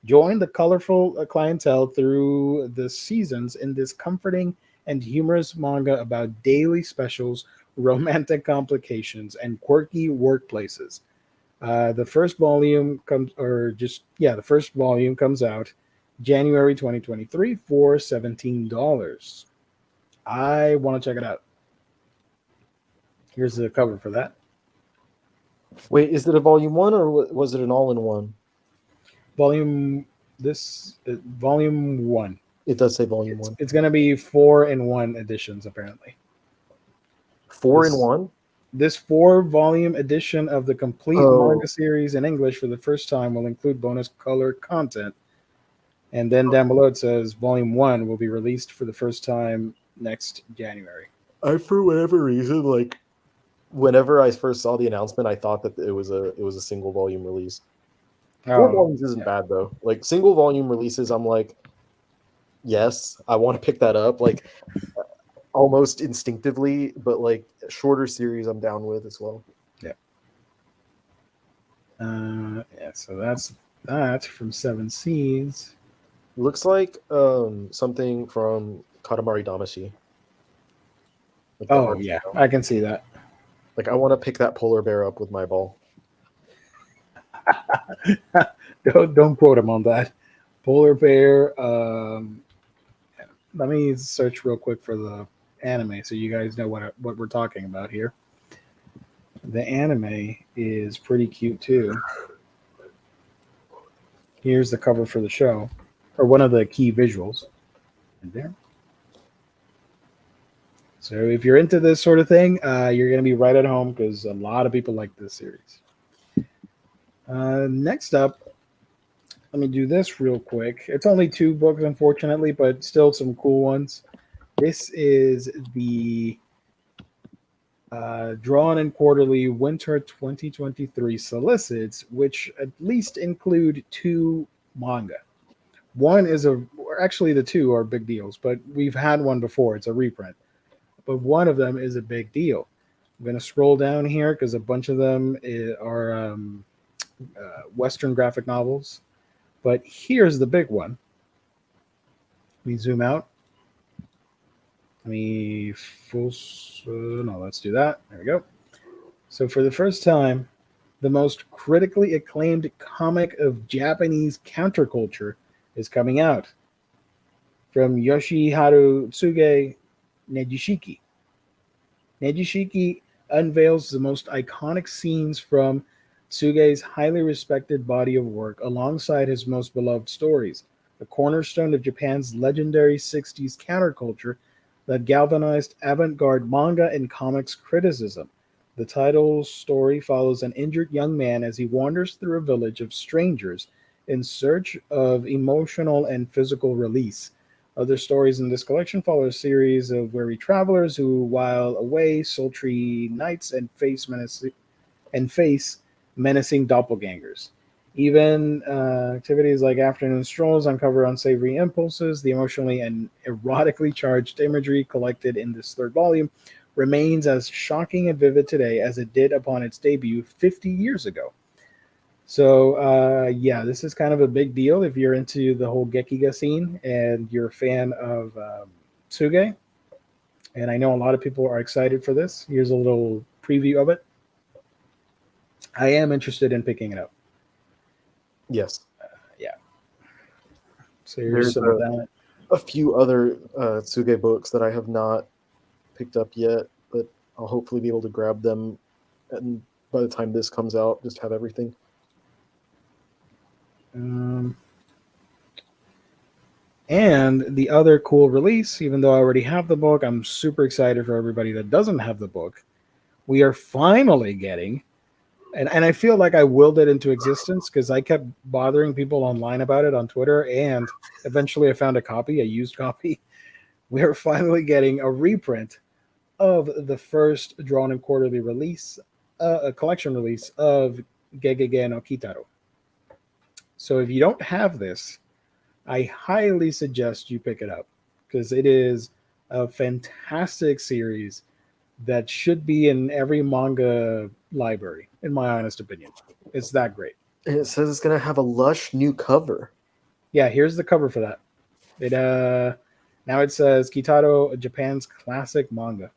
Join the colorful clientele through the seasons in this comforting and humorous manga about daily specials, romantic complications, and quirky workplaces. The first volume comes, or just yeah, the first volume comes out January 2023 for $17. I want to check it out. Here's the cover for that. Wait, is it a volume one or was it an all in one? Volume volume one. It does say volume It's, one. it's going to be 4-in-1 editions apparently. Four in This one? This 4 volume edition of the complete Oh, manga series in English for the first time will include bonus color content. And then down below it says Volume 1 will be released for the first time next January. I for whatever reason, like whenever I first saw the announcement, I thought that it was a single volume release. 4 volumes isn't Yeah. bad though. Like single volume releases, I'm like, yes, I want to pick that up. Like almost instinctively, but like a shorter series I'm down with as well. Yeah. Yeah, so that's that from Seven Seas. Looks like something from Katamari Damacy. Like the Oh, art yeah, style. I can see that. Like I want to pick that polar bear up with my ball. Don't quote him on that. Polar Bear. Let me search real quick for the anime so you guys know what we're talking about here. The anime is pretty cute too. Here's the cover for the show, or one of the key visuals. Right there. So if you're into this sort of thing, you're going to be right at home because a lot of people like this series. Next up, let me do this real quick. It's only 2 books, unfortunately, but still some cool ones. This is the Drawn and Quarterly Winter 2023 Solicits, which at least include 2 manga. One is actually the 2 are big deals, but we've had one before. It's a reprint. But one of them is a big deal. I'm going to scroll down here because a bunch of them are Western graphic novels. But here's the big one. Let me zoom out. No, let's do that. There we go. So for the first time, the most critically acclaimed comic of Japanese counterculture is coming out from Yoshiharu Tsuge Nejishiki. Nejishiki unveils the most iconic scenes from Tsuge's highly respected body of work alongside his most beloved stories, the cornerstone of Japan's legendary 60s counterculture that galvanized avant garde manga and comics criticism. The title story follows an injured young man as he wanders through a village of strangers in search of emotional and physical release. Other stories in this collection follow a series of weary travelers who, while away, sultry nights and face menacing doppelgangers. Even activities like afternoon strolls uncover unsavory impulses. The emotionally and erotically charged imagery collected in this third volume remains as shocking and vivid today as it did upon its debut 50 years ago. So, yeah, this is kind of a big deal if you're into the whole Gekiga scene and you're a fan of Tsuge. And I know a lot of people are excited for this. Here's a little preview of it. I am interested in picking it up. Yes. Yeah. So here's There's some of that. a few other Tsuge books that I have not picked up yet, but I'll hopefully be able to grab them. And by the time this comes out, just have everything. And the other cool release, even though I already have the book, I'm super excited for everybody that doesn't have the book. We are finally getting, and I feel like I willed it into existence because I kept bothering people online about it on Twitter, and eventually I found a copy, a used copy. We are finally getting a reprint of the first drawn and quarterly release, a collection release of Gegege no Kitaro. So if you don't have this, I highly suggest you pick it up because it is a fantastic series that should be in every manga library, in my honest opinion. It's that great. And it says it's going to have a lush new cover. Yeah, here's the cover for that. It now it says Kitaro, Japan's classic manga.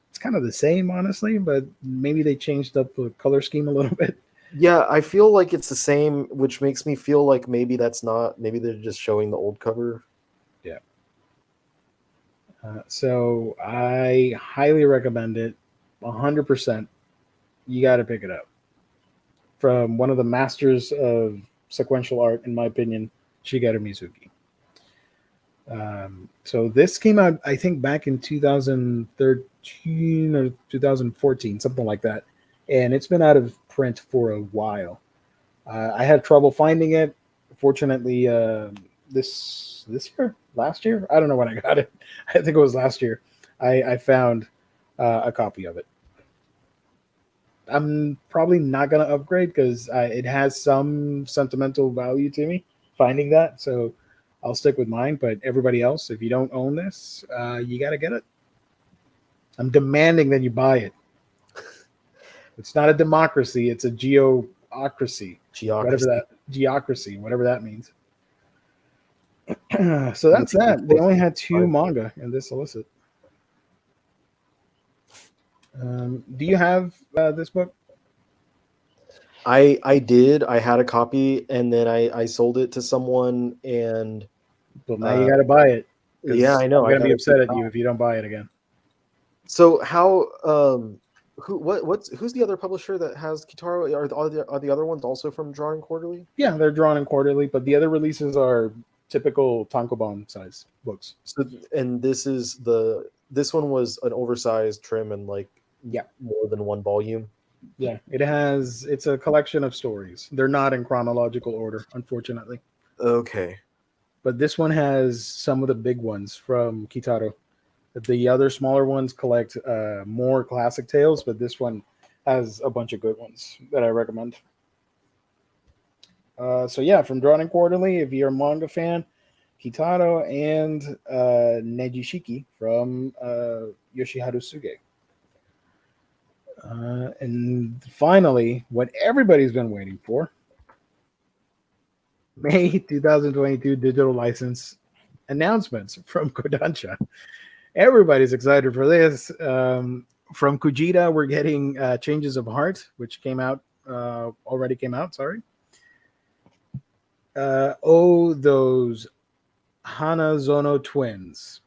It's kind of the same, honestly, but maybe they changed up the color scheme a little bit. Yeah, I feel like it's the same, which makes me feel like maybe that's not. Maybe they're just showing the old cover. Yeah. So I highly recommend it. 100%. You got to pick it up. From one of the masters of sequential art, in my opinion, Shigeru Mizuki. So this came out, I think, back in 2013 or 2014, something like that. And it's been out of print for a while. I had trouble finding it. Fortunately, this last year, I don't know when I got it. I think it was last year. I found a copy of it. I'm probably not going to upgrade because it has some sentimental value to me finding that. So I'll stick with mine. But everybody else, if you don't own this, you got to get it. I'm demanding that you buy it. It's not a democracy. It's a geocracy. Whatever that means. So that's that. They only had 2 manga in this solicit. Do you have this book? I did. I had a copy, and then I sold it to someone, and Well, now you got to buy it. Yeah, I know. I'm gonna be upset at you if you don't buy it again. So how? Who's the other publisher that has Kitaro? Are the other ones also from Drawing Quarterly? Yeah, they're drawn in quarterly, but the other releases are typical tankobon size books. So, and this one was an oversized trim and more than one volume. Yeah, it's a collection of stories. They're not in chronological order, unfortunately. Okay. But this one has some of the big ones from Kitaro. The other smaller ones collect more classic tales, but this one has a bunch of good ones that I recommend. So yeah, from Drawn in Quarterly, if you're a manga fan, Kitaro and Nejishiki from Yoshiharu Tsuge. And finally, what everybody's been waiting for, May 2022 digital license announcements from Kodansha. Everybody's excited for this. From Kujita, we're getting Changes of Heart, which already came out. Sorry. Oh, those Hanazono twins.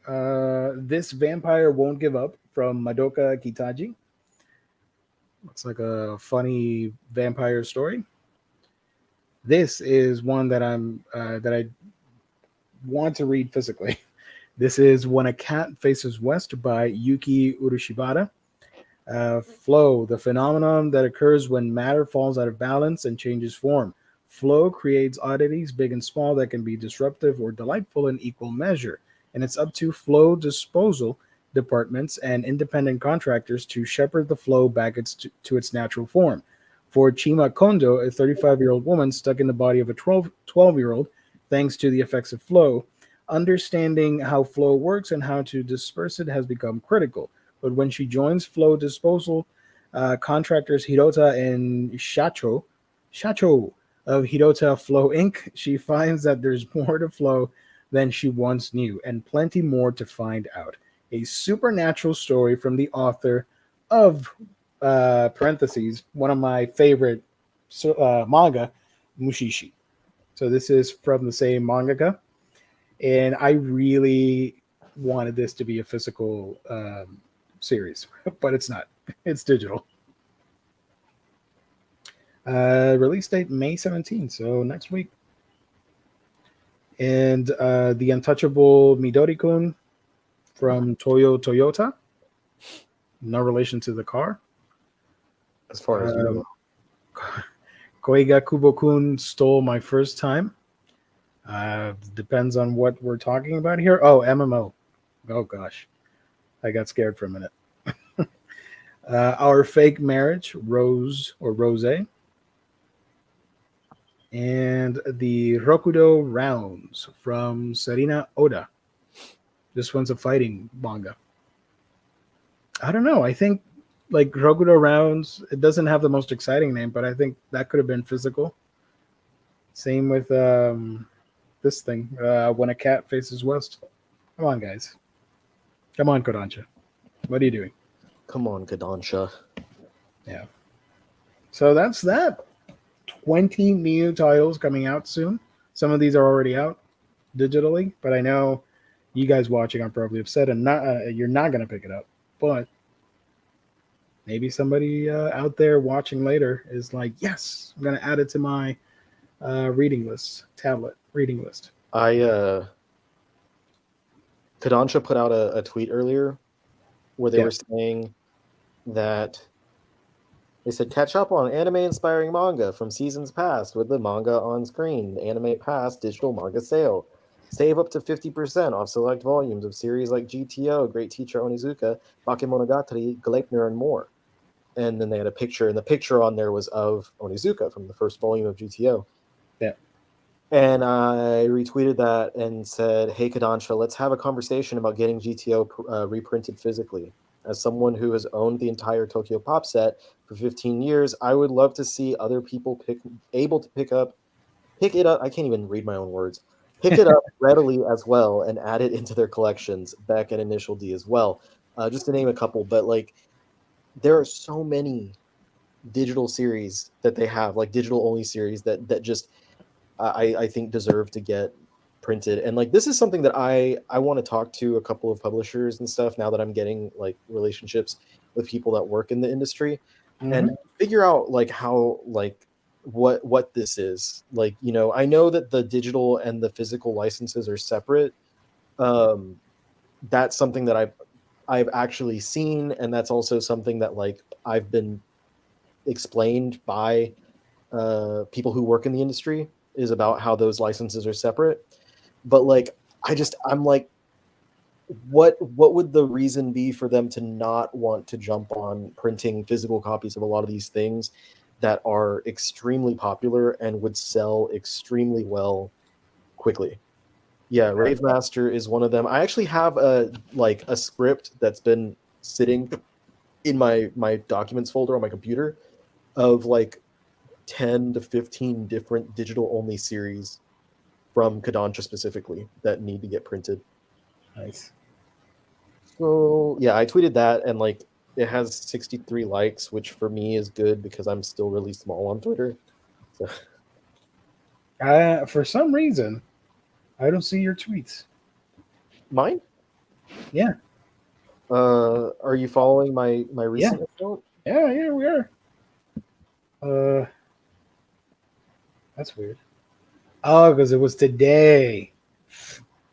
This vampire won't give up from Madoka Kitaji. Looks like a funny vampire story. This is one that I want to read physically. This is When a Cat Faces West by Yuki Urushibata. Flow, the phenomenon that occurs when matter falls out of balance and changes form. Flow creates oddities, big and small, that can be disruptive or delightful in equal measure. And it's up to flow disposal departments and independent contractors to shepherd the flow back to its natural form. For Chima Kondo, a 35-year-old woman stuck in the body of a 12-year-old, thanks to the effects of flow, understanding how flow works and how to disperse it has become critical. But when she joins flow disposal contractors Hirota and Shacho of Hirota Flow Inc., she finds that there's more to flow than she once knew, and plenty more to find out. A supernatural story from the author of parentheses, one of my favorite manga, Mushishi. So this is from the same mangaka, and I really wanted this to be a physical series, but it's not. It's digital. Release date May 17th, so next week. And the Untouchable Midori-kun from Toyota. No relation to the car. As far as you know. Koiga Kubo-kun Stole My First Time. Depends on what we're talking about here. Oh, MMO. Oh, gosh. I got scared for a minute. Our Fake Marriage, Rose or Rose. And the Rokudo Rounds from Sarina Oda. This one's a fighting manga. I don't know. I think like Rokudo Rounds, it doesn't have the most exciting name, but I think that could have been physical. Same with this thing, When a Cat Faces West. Come on, guys. Come on, Kodansha. What are you doing? Come on, Kodansha. Yeah. So that's that. 20 new titles coming out soon. Some of these are already out digitally, but I know you guys watching are probably upset and you're not going to pick it up. But maybe somebody out there watching later is like, yes, I'm going to add it to my tablet reading list. Kodansha put out a tweet earlier where they were saying that they said, catch up on anime-inspiring manga from seasons past with the manga on screen. Anime Pass digital manga sale. Save up to 50% off select volumes of series like GTO, Great Teacher Onizuka, Bakemonogatari, Gleipnir, and more. And then they had a picture, and the picture on there was of Onizuka from the first volume of GTO. Yeah. And I retweeted that and said, hey, Kodansha, let's have a conversation about getting GTO reprinted physically. As someone who has owned the entire Tokyo Pop set for 15 years, I would love to see other people pick it up. I can't even read my own words. Pick it up readily as well and add it into their collections. Beck and Initial D as well. Just to name a couple, but like there are so many digital series that they have, like digital only series that just I think deserve to get printed. And like this is something that I want to talk to a couple of publishers and stuff now that I'm getting like relationships with people that work in the industry and figure out like how like what this is. Like, you know, I know that the digital and the physical licenses are separate. That's something that I've actually seen, and that's also something that like I've been explained by people who work in the industry, is about how those licenses are separate. But like I'm like, what would the reason be for them to not want to jump on printing physical copies of a lot of these things that are extremely popular and would sell extremely well quickly? Yeah, Rave Master is one of them. I actually have a script that's been sitting in my documents folder on my computer of like 10 to 15 different digital only series from Kodansha specifically that need to get printed. Nice. So yeah, I tweeted that, and like it has 63 likes, which for me is good because I'm still really small on Twitter. So For some reason, I don't see your tweets. mine? Yeah. Are you following my recent account? Yeah, we are. That's weird. Oh, because it was today.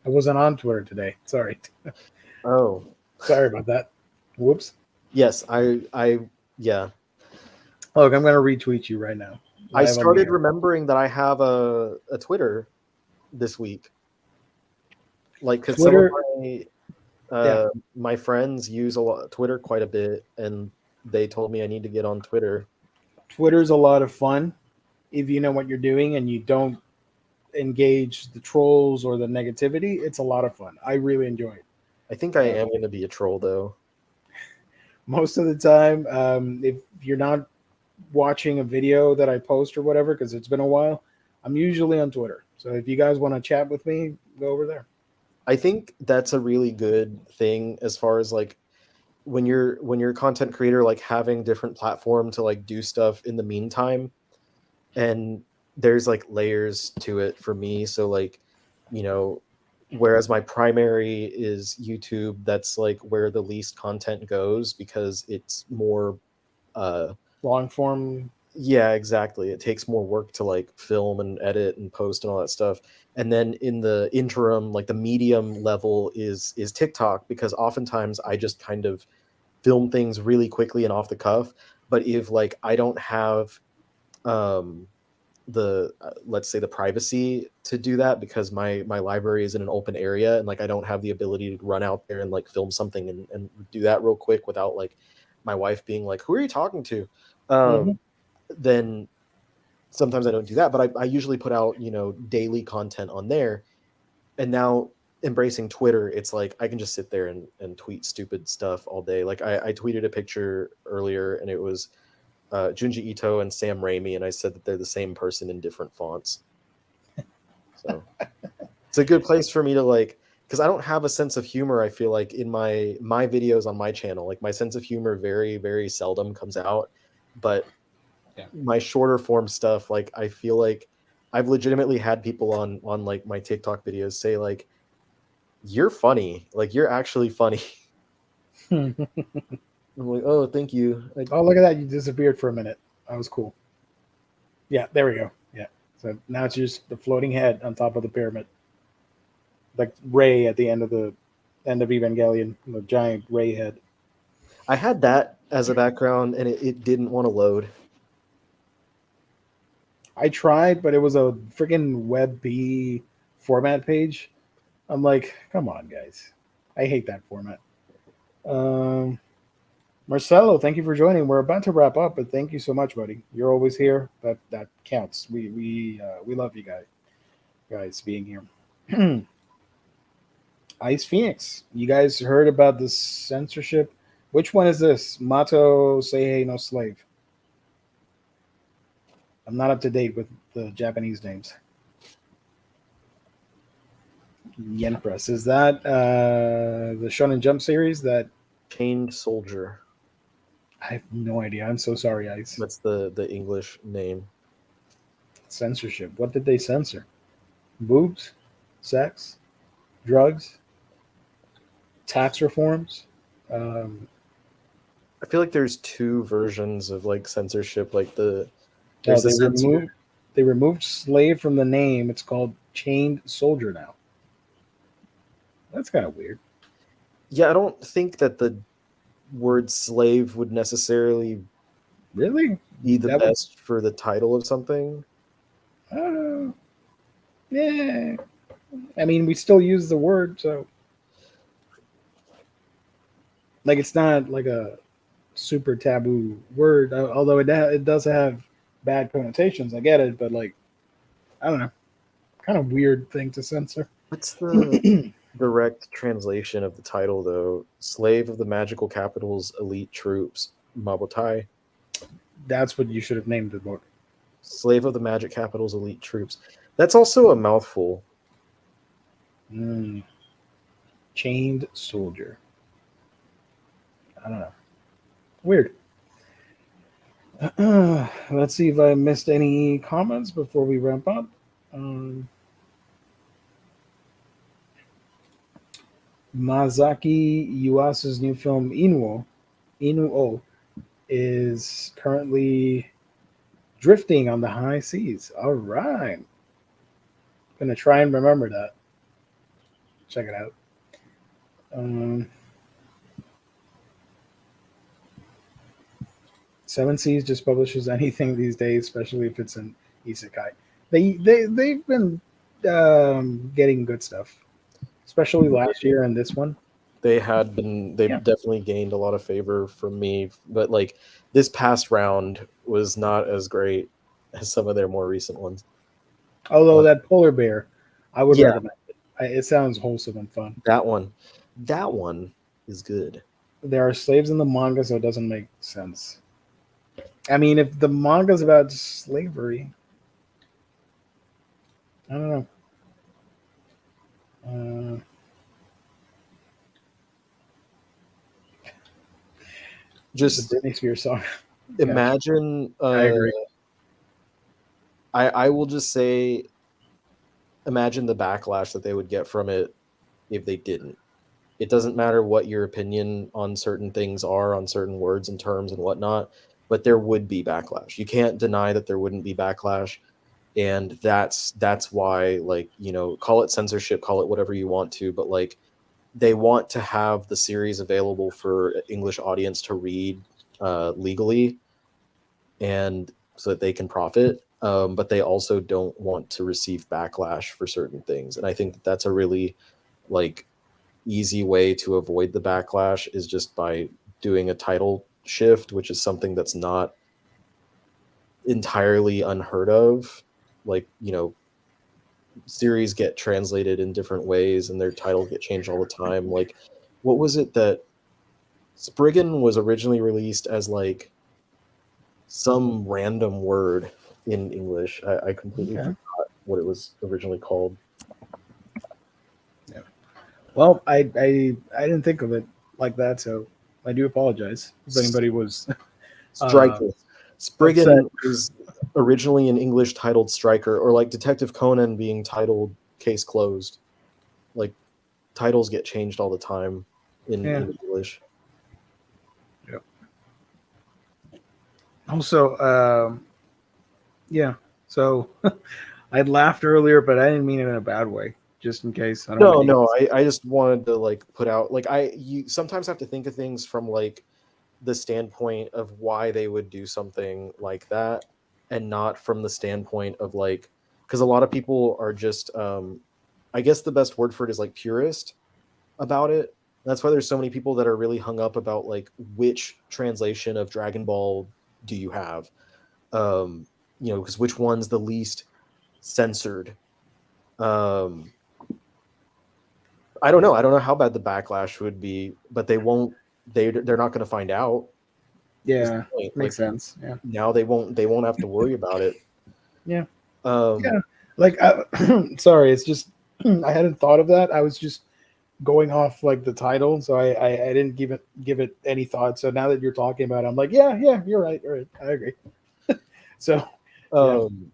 I wasn't on Twitter today. Sorry. Oh, Sorry about that. Whoops. yes, yeah. Look, I'm gonna retweet you right now. I Live on the started air. remembering that I have a Twitter this week. Like, because some of Twitter. my friends use Twitter quite a bit, and they told me I need to get on Twitter. Twitter's a lot of fun if you know what you're doing and you don't engage the trolls or the negativity. It's a lot of fun. I really enjoy it. I think I am going to be a troll, though. Most of the time, if you're not watching a video that I post or whatever, because it's been a while, I'm usually on Twitter. So if you guys want to chat with me, go over there. I think that's a really good thing as far as like when you're a content creator, like having different platform to like do stuff in the meantime. And there's like layers to it for me. So like, you know, whereas my primary is YouTube, that's like where the least content goes because it's more long form. Yeah, exactly. It takes more work to like film and edit and post and all that stuff. And then in the interim, like the medium level is TikTok, because oftentimes I just kind of film things really quickly and off the cuff. But if like I don't have the let's say the privacy to do that, because my library is in an open area and like I don't have the ability to run out there and like film something and do that real quick without like my wife being like, who are you talking to? Then sometimes I don't do that, but I usually put out, you know, daily content on there. And now embracing Twitter, it's like I can just sit there and tweet stupid stuff all day. Like I tweeted a picture earlier and it was Junji Ito and Sam Raimi, and I said that they're the same person in different fonts. So it's a good place for me to like, because I don't have a sense of humor. I feel like in my videos on my channel, like my sense of humor very, very seldom comes out. But my shorter form stuff, like I feel like I've legitimately had people on like my TikTok videos say like, you're funny, like you're actually funny. I'm like, oh, thank you. Oh, look at that. You disappeared for a minute. That was cool. Yeah, there we go. Yeah. So now it's just the floating head on top of the pyramid. Like Ray at the end of Evangelion, the giant Ray head. I had that as a background and it didn't want to load. I tried, but it was a freaking WebP format page. I'm like, come on, guys. I hate that format. Marcelo, thank you for joining. We're about to wrap up, but thank you so much, buddy. You're always here. That counts. We love you guys being here. Ice Phoenix, you guys heard about this censorship? Which one is this? Mato Seihei no Slave. I'm not up to date with the Japanese names. Yen Press. Is that the Shonen Jump series that Chained Soldier? I have no idea. I'm so sorry, Ice. That's the English name. Censorship. What did they censor? Boobs? Sex? Drugs? Tax reforms? I feel like there's two versions of like censorship. Like they removed slave from the name. It's called Chained Soldier now. That's kind of weird. Yeah, I don't think that the word slave would necessarily really be the best for the title of something. I don't know. Yeah. I mean, we still use the word, so like it's not like a super taboo word, although it does have bad connotations. I get it, but like, I don't know, kind of weird thing to censor. What's the direct translation of the title, though? Slave of the Magical Capital's Elite Troops, Mabotai. That's what you should have named the book. Slave of the Magic Capital's Elite Troops. That's also a mouthful. Mm, Chained Soldier. I don't know. Weird. Let's see if I missed any comments before we wrap up. Um, Mazaki Yuasa's new film Inuo, is currently drifting on the high seas. All right. Gonna try and remember that. Check it out. Um, Seven Seas just publishes anything these days, especially if it's an isekai. They've been getting good stuff, especially last year and this one. They've Yeah. definitely gained a lot of favor from me, but like this past round was not as great as some of their more recent ones. Although that polar bear, I would Yeah, recommend it. It sounds wholesome and fun. that one is good. There are slaves in the manga, so it doesn't make sense. I mean, if the manga's about slavery, I don't know. Uh, the Just Britney Spears song. imagine. I agree. I will just say, imagine the backlash that they would get from it if they didn't. It doesn't matter what your opinion on certain things are, on certain words and terms and whatnot, but there would be backlash. You can't deny that there wouldn't be backlash, and that's why, like, call it censorship, call it whatever you want to, but like they want to have the series available for English audience to read legally, and so that they can profit. But they also don't want to receive backlash for certain things, and I think that that's a really like easy way to avoid the backlash is just by doing a title shift, which is something that's not entirely unheard of. Like, series get translated in different ways and their titles get changed all the time. Like, what was it that Spriggan was originally released as like some random word in English? I completely Okay. forgot what it was originally called. Yeah. Well, I didn't think of it like that, so I do apologize if anybody was Striker. upset. Spriggan was originally in English titled Striker, or like Detective Conan being titled Case Closed. Like, titles get changed all the time Yeah. in English. Yeah. Also, yeah. So I laughed earlier, but I didn't mean it in a bad way. Just in case, I don't want to. No, I just wanted to like put out like you sometimes have to think of things from like the standpoint of why they would do something like that, and not from the standpoint of like, because a lot of people are just I guess the best word for it is like purist about it. That's why there's so many people that are really hung up about like which translation of Dragon Ball do you have, because which one's the least censored. um I don't know. I don't know how bad the backlash would be, but they won't. They're not going to find out. Is the Yeah, point. makes Like, sense. Yeah. now they won't have to worry about it. Yeah. Um, Yeah. Like, sorry, it's just I hadn't thought of that. I was just going off like the title, so I didn't give it any thought. So now that you're talking about it, I'm like, yeah, you're right. All right, I agree. So yeah, um,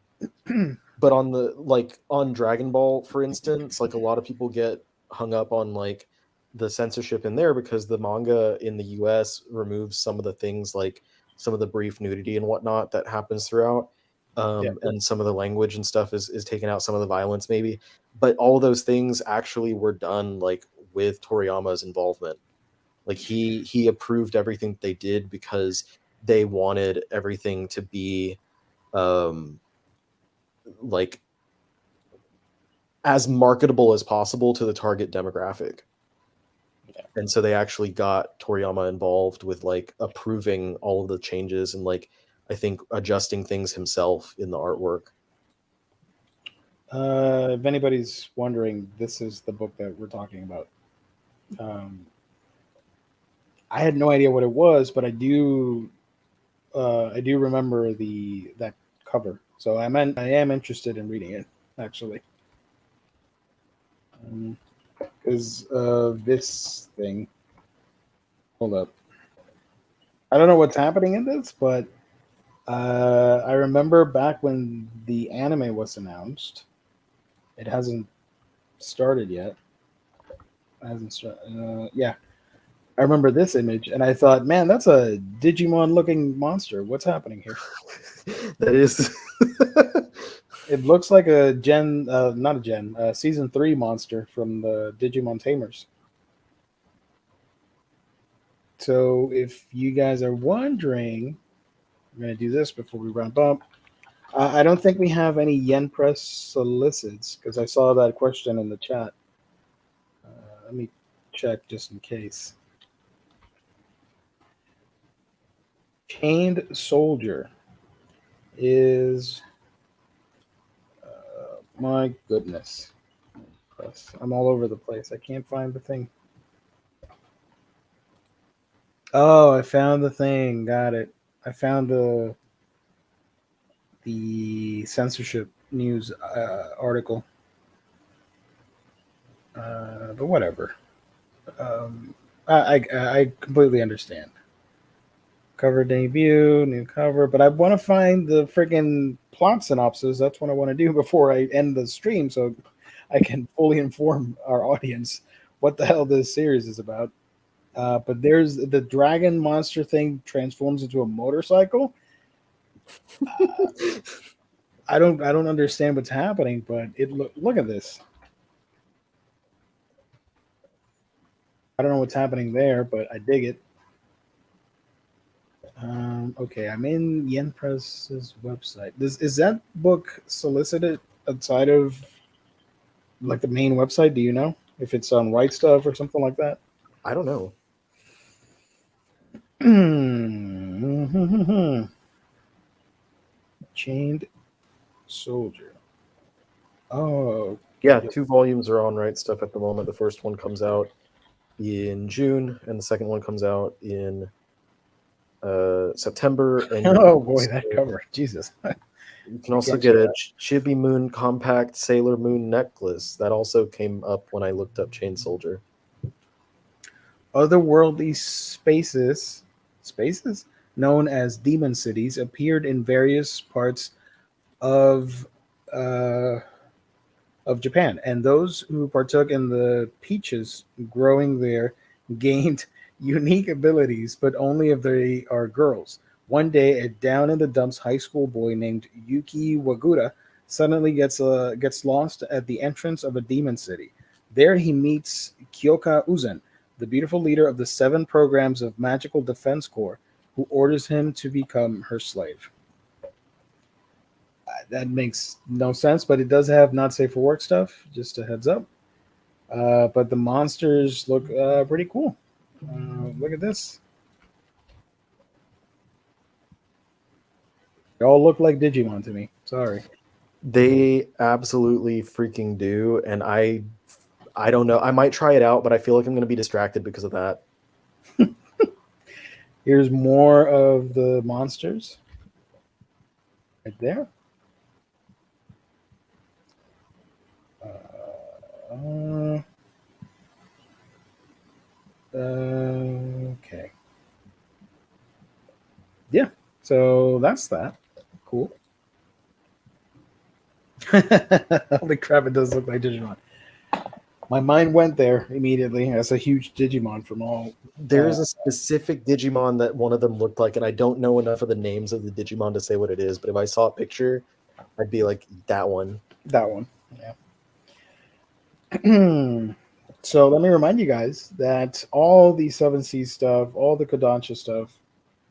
but on the like on Dragon Ball, for instance, like a lot of people get hung up on like the censorship in there because the manga in the US removes some of the things, like some of the brief nudity and whatnot that happens throughout. yeah. And some of the language and stuff is taken out, some of the violence maybe. But all those things actually were done like with Toriyama's involvement. Like he approved everything they did because they wanted everything to be um like as marketable as possible to the target demographic. And so they actually got Toriyama involved with like approving all of the changes and like I think adjusting things himself in the artwork. If anybody's wondering, this is the book that we're talking about. Um, I had no idea what it was, but I do remember that cover. So I am interested in reading it actually. is this thing. Hold up. I don't know what's happening in this, but I remember back when the anime was announced. It hasn't started yet. It hasn't started. Yeah, I remember this image, and I thought, man, that's a Digimon-looking monster. What's happening here? That is. It looks like a not a season 3 monster from the Digimon Tamers. So if you guys are wondering, I'm going to do this before we wrap up. I don't think we have any Yen Press solicits because I saw that question in the chat. Let me check just in case. Chained Soldier is my goodness. I'm all over the place. I can't find the thing. Oh, I found the thing. Got it. I found the censorship news article. But whatever. I completely understand. Cover debut, new cover, but I want to find the freaking plot synopsis. That's what I want to do before I end the stream, so I can fully inform our audience what the hell this series is about. But there's the dragon monster thing transforms into a motorcycle. I don't understand what's happening, but look at this. I don't know what's happening there, but I dig it. Okay, I'm in Yen Press's website. Is that book solicited outside of like the main website? Do you know if it's on White Stuff or something like that? I don't know. Chained Soldier. Oh, yeah, 2 volumes are on Right Stuff at the moment. The first one comes out in June, and the second one comes out in September. And oh boy, that cover, Jesus! You can also get a Chibi Moon compact Sailor Moon necklace that also came up when I looked up Chain Soldier. Otherworldly spaces known as demon cities appeared in various parts of Japan, and those who partook in the peaches growing there gained unique abilities, but only if they are girls. One day, a down in the dumps high school boy named Yuki Wagura suddenly gets lost at the entrance of a demon city. There, he meets Kyoka Uzen, the beautiful leader of the 7 programs of Magical Defense Corps, who orders him to become her slave. That makes no sense, but it does have not safe for work stuff. Just a heads up. But the monsters look pretty cool. Look at this. They all look like Digimon to me. Sorry. They absolutely freaking do, and I don't know. I might try it out, but I feel like I'm going to be distracted because of that. Here's more of the monsters. Right there. Okay. Yeah. So that's that. Cool. Holy crap! It does look like Digimon. My mind went there immediately. That's a huge Digimon from all. There is a specific Digimon that one of them looked like, and I don't know enough of the names of the Digimon to say what it is, but if I saw a picture, I'd be like, that one. That one, yeah. So let me remind you guys that all the 7 Seas stuff, all the Kodansha stuff,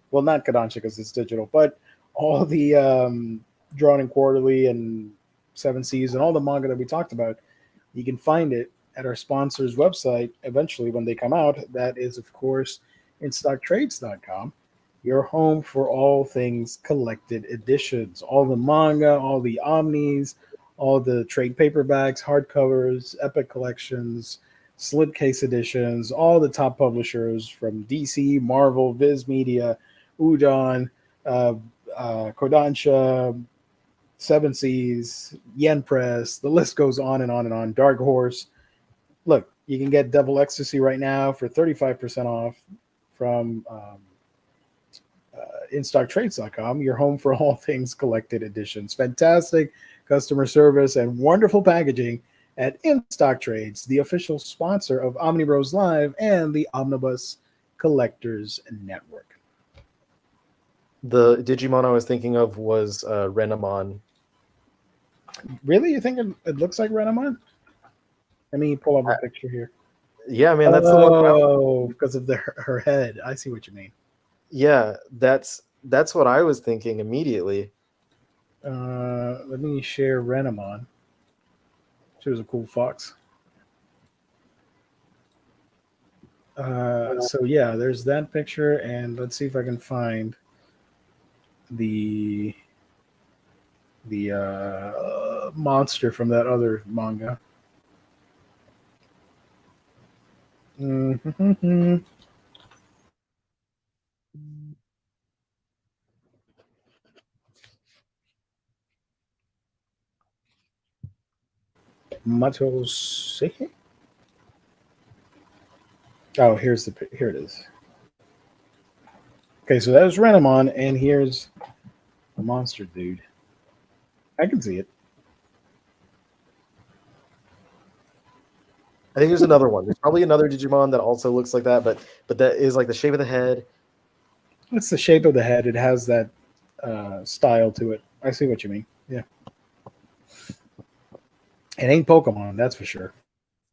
well, not Kodansha because it's digital, but all the Drawn and Quarterly and 7 Seas and all the manga that we talked about, you can find it at our sponsor's website eventually when they come out. That is, of course, InStockTrades.com, your home for all things collected editions, all the manga, all the omnis, all the trade paperbacks, hardcovers, epic collections, slipcase editions, all the top publishers from DC, Marvel, Viz Media, Udon, Kodansha, 7 Seas, Yen Press, the list goes on and on and on. Dark Horse. Look, You can get Devil Ecstasy right now for 35% off from InStockTrades.com, your home for all things collected editions. Fantastic customer service and wonderful packaging at InStock Trades, the official sponsor of Omnibros Live and the Omnibus Collectors Network. The Digimon I was thinking of was Renamon. Really? You think it looks like Renamon? Let me pull up a picture here. Yeah, man, that's the one. Oh, because of her head. I see what you mean. Yeah, that's what I was thinking immediately. Let me share Renamon. She was a cool fox. So yeah, there's that picture, and let's see if I can find the monster from that other manga. Mm-hmm. Matose. Oh, here it is. Okay, so that was Renamon, and here's the monster dude. I can see it. I think there's another one. There's probably another Digimon that also looks like that, but that is like the shape of the head. It's the shape of the head. It has that style to it. I see what you mean. Yeah. It ain't Pokemon, that's for sure.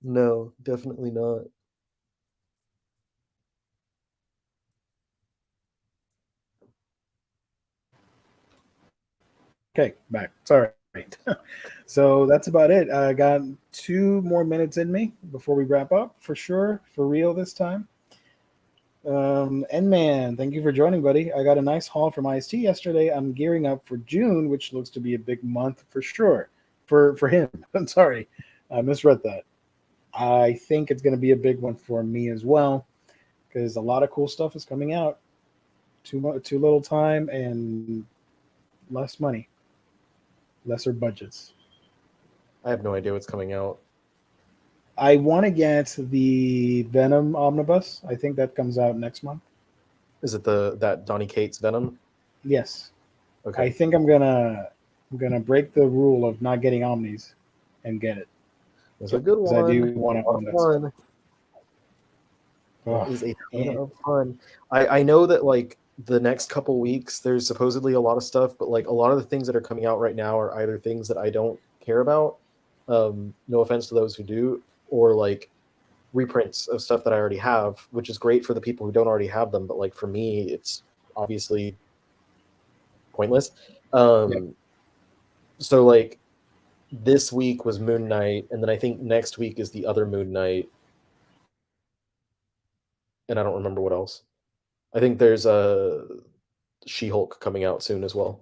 No, definitely not. Okay, back. Sorry. So that's about it. I got 2 more minutes in me before we wrap up, for sure, for real this time. And man, thank you for joining, buddy. I got a nice haul from IST yesterday. I'm gearing up for June, which looks to be a big month for sure. For him. I'm sorry. I misread that. I think it's going to be a big one for me as well, because a lot of cool stuff is coming out. Too little time and less money, lesser budgets. I have no idea what's coming out. I want to get the Venom Omnibus. I think that comes out next month. Is it that Donny Cates Venom? Yes. Okay. I think I'm gonna break the rule of not getting Omnis and get it. It's a good one. I do want to own that stuff. That is a ton of fun. I know that like the next couple weeks there's supposedly a lot of stuff, but like a lot of the things that are coming out right now are either things that I don't care about. No offense to those who do, or like reprints of stuff that I already have, which is great for the people who don't already have them, but like for me, it's obviously pointless. So like this week was Moon Knight, and then I think next week is the other Moon Knight, and I don't remember what else. I think there's a She-Hulk coming out soon as well.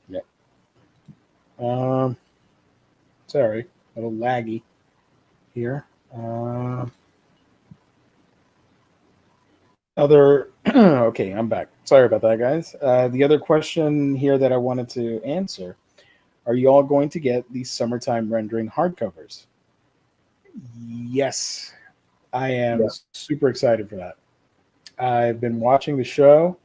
Yeah. Sorry, a little laggy here. Okay, I'm back. Sorry about that, guys. The other question here that I wanted to answer: are you all going to get these summertime rendering hardcovers? Yes, I am super excited for that. I've been watching the show,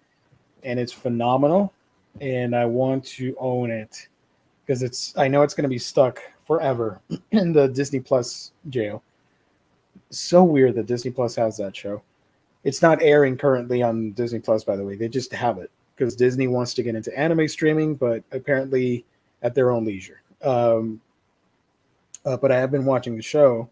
and it's phenomenal, and I want to own it because I know it's going to be stuck forever in the Disney Plus jail. So weird that Disney Plus has that show. It's not airing currently on Disney Plus, by the way. They just have it because Disney wants to get into anime streaming, but apparently at their own leisure. But I have been watching the show,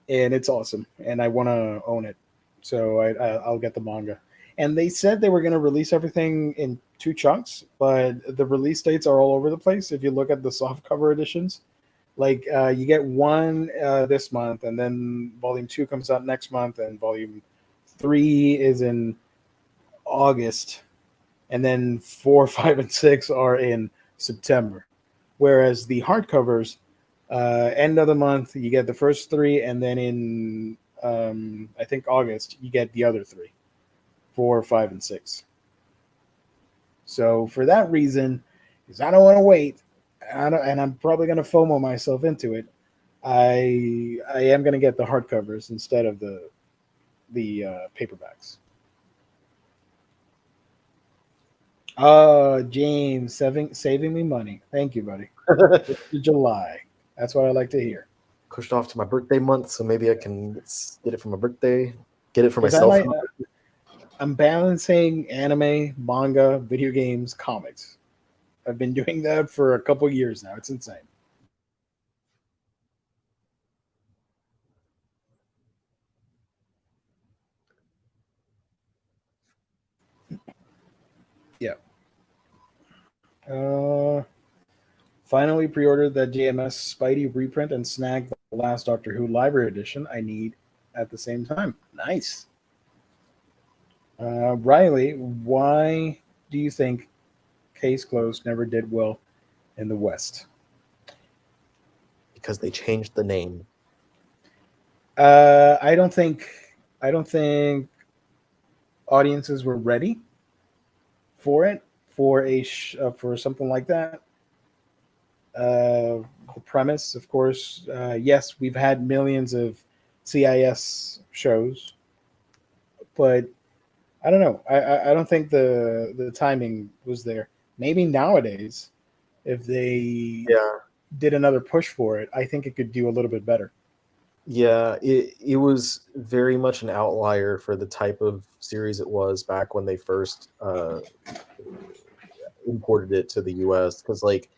and it's awesome, and I want to own it. So I'll get the manga. And they said they were going to release everything in 2 chunks, but the release dates are all over the place. If you look at the softcover editions, like you get one this month, and then volume 2 comes out next month, and volume 3 is in August, and then 4, 5, and 6 are in September. Whereas the hardcovers, end of the month, you get the first 3, and then in I think August, you get the other 3, 4, 5, and 6. So for that reason, because I don't want to wait, and I'm probably going to FOMO myself into it. I am going to get the hardcovers instead of the paperbacks. James, saving me money. Thank you, buddy. July. That's what I like to hear. Pushed off to my birthday month, so maybe I can get it for my birthday. Get it for Because I myself. like, I'm balancing anime, manga, video games, comics. I've been doing that for a couple years now. It's insane. Yeah. Finally pre-ordered that JMS Spidey reprint and snagged the last Doctor Who Library Edition I need at the same time. Nice. Riley, why do you think Case Closed never did well in the West? Because they changed the name. I don't think audiences were ready for it for something like that. The premise, of course, yes, we've had millions of CIS shows, but I don't know. I don't think the timing was there. Maybe nowadays, if they did another push for it, I think it could do a little bit better. Yeah, it was very much an outlier for the type of series it was back when they first imported it to the US, because like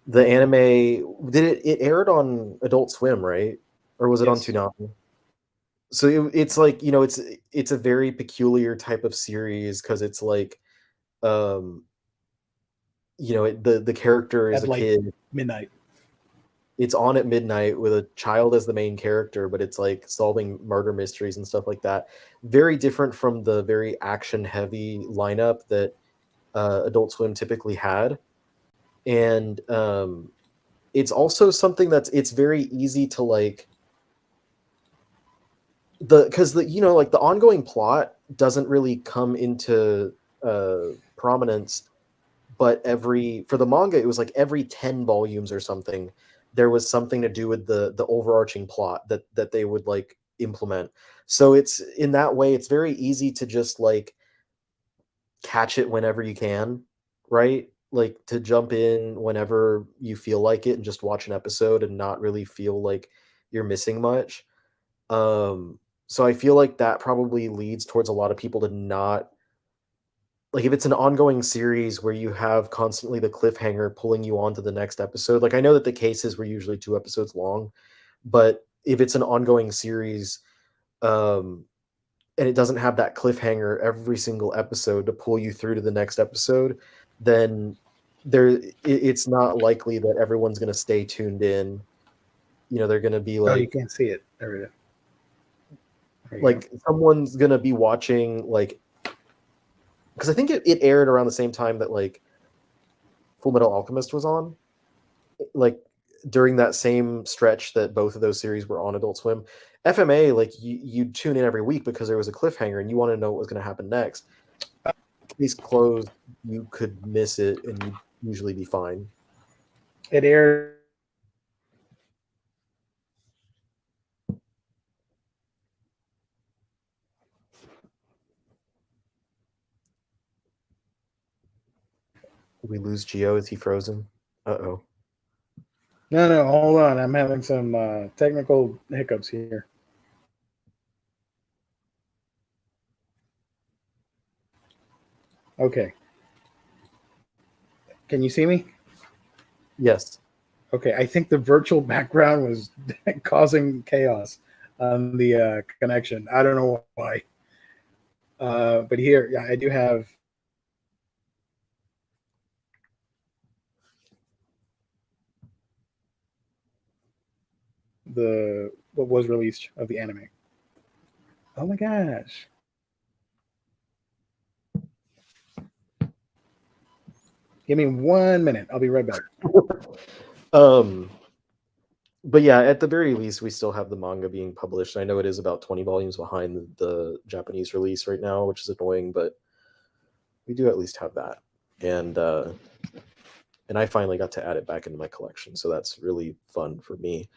the anime it aired on Adult Swim, right? Or was it on Yes. Toonami? So it's like, it's a very peculiar type of series because it's like the character is At a like kid. midnight. It's on at midnight with a child as the main character, but it's like solving murder mysteries and stuff like that. Very different from the very action heavy lineup that Adult Swim typically had. And it's also something it's very easy to like because the like the ongoing plot doesn't really come into prominence, but for the manga it was like every 10 volumes or something there was something to do with the overarching plot that they would like implement. So it's in that way it's very easy to just like catch it whenever you can, right? Like to jump in whenever you feel like it and just watch an episode and not really feel like you're missing much. So I feel like that probably leads towards a lot of people to not like, if it's an ongoing series where you have constantly the cliffhanger pulling you on to the next episode. Like I know that the cases were usually 2 episodes long, but if it's an ongoing series, um, and it doesn't have that cliffhanger every single episode to pull you through to the next episode, then it's not likely that everyone's going to stay tuned in. They're going to be Oh, you like, can't see it. There we go. like someone's going to be watching like, because I think it aired around the same time that like Full Metal Alchemist was on, like during that same stretch that both of those series were on Adult Swim. FMA, like you'd tune in every week because there was a cliffhanger and you want to know what was going to happen next. Case Closed, you could miss it and you'd usually be fine. It aired. Did we lose Geo? Is he frozen? Uh-oh. No, hold on. I'm having some technical hiccups here. Okay. Can you see me? Yes. Okay. I think the virtual background was causing chaos on the connection. I don't know why. But here, yeah, I do have what was released of the anime. Oh my gosh. Give me 1 minute. I'll be right back. But yeah, at the very least, we still have the manga being published. I know it is about 20 volumes behind the Japanese release right now, which is annoying, but we do at least have that. And and I finally got to add it back into my collection, so that's really fun for me.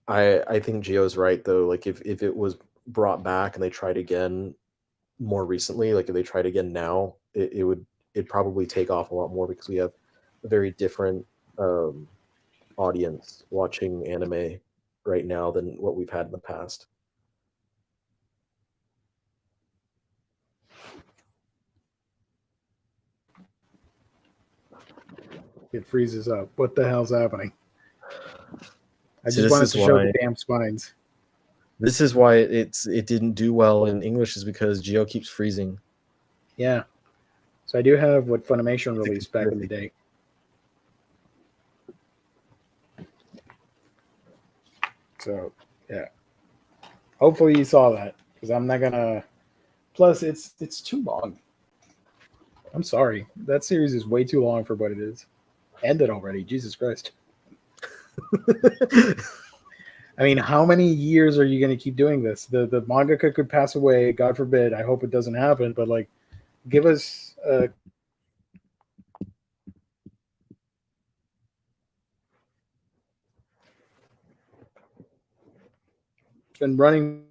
I think Gio's right though. Like if it was brought back and they tried again more recently, like if they tried again now, it'd probably take off a lot more because we have a very different audience watching anime right now than what we've had in the past. It freezes up. What the hell's happening? I See, just this wanted is to show why the damn spines. this is why it didn't do well in English, is because Gio keeps freezing. Yeah. So I do have what Funimation It's a released back in the conspiracy. day. So yeah. Hopefully you saw that, because I'm not gonna. Plus, it's too long. I'm sorry. That series is way too long for what it is. End it already. Jesus Christ. I mean, how many years are you going to keep doing this? The mangaka could pass away. God forbid. I hope it doesn't happen. But like, give us. Been running.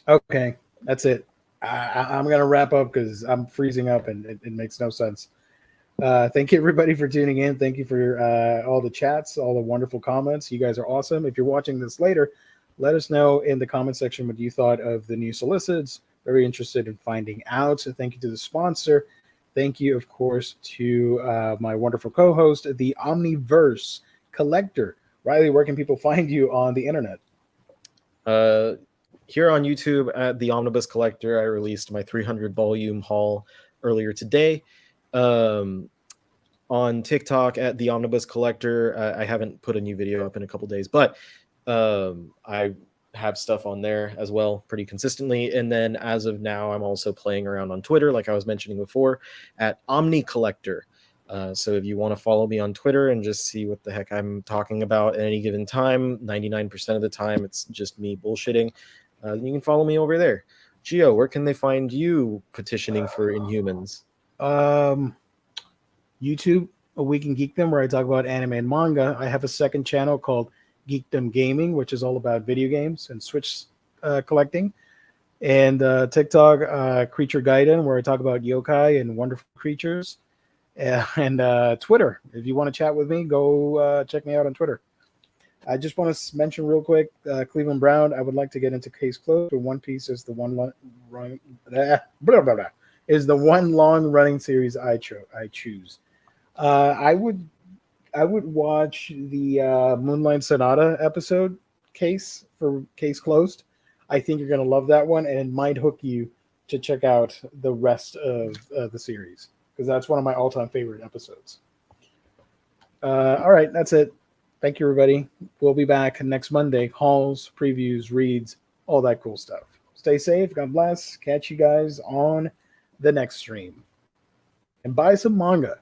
Okay, that's it. I'm going to wrap up because I'm freezing up and it makes no sense. Thank you everybody for tuning in. Thank you for all the chats, all the wonderful comments. You guys are awesome. If you're watching this later, let us know in the comment section what you thought of the new Solicits. Very interested in finding out. So thank you to the sponsor. Thank you, of course, to my wonderful co-host, the Omniverse Collector. Riley, where can people find you on the internet? Here on YouTube at the Omnibus Collector, I released my 300 volume haul earlier today. On TikTok at the Omnibus Collector, I haven't put a new video up in a couple days, but I have stuff on there as well pretty consistently. And then as of now, I'm also playing around on Twitter, like I was mentioning before, at Omni Collector. So if you want to follow me on Twitter and just see what the heck I'm talking about at any given time, 99% of the time it's just me bullshitting, you can follow me over there. Gio, where can they find you petitioning for Inhumans? YouTube, A Week in Geekdom, where I talk about anime and manga. I have a second channel called Geekdom Gaming, which is all about video games and Switch collecting. And TikTok, Creature Gaiden, where I talk about yokai and wonderful creatures. And Twitter, if you want to chat with me, go check me out on Twitter. I just want to mention real quick, Cleveland Brown. I would like to get into Case Closed, but One Piece is the is the one long running series I choose. I would watch the Moonlight Sonata episode Case Closed. I think you're gonna love that one, and it might hook you to check out the rest of the series, because that's one of my all-time favorite episodes. All right, that's it. Thank you, everybody. We'll be back next Monday. Hauls, previews, reads, all that cool stuff. Stay safe. God bless. Catch you guys on the next stream. And buy some manga.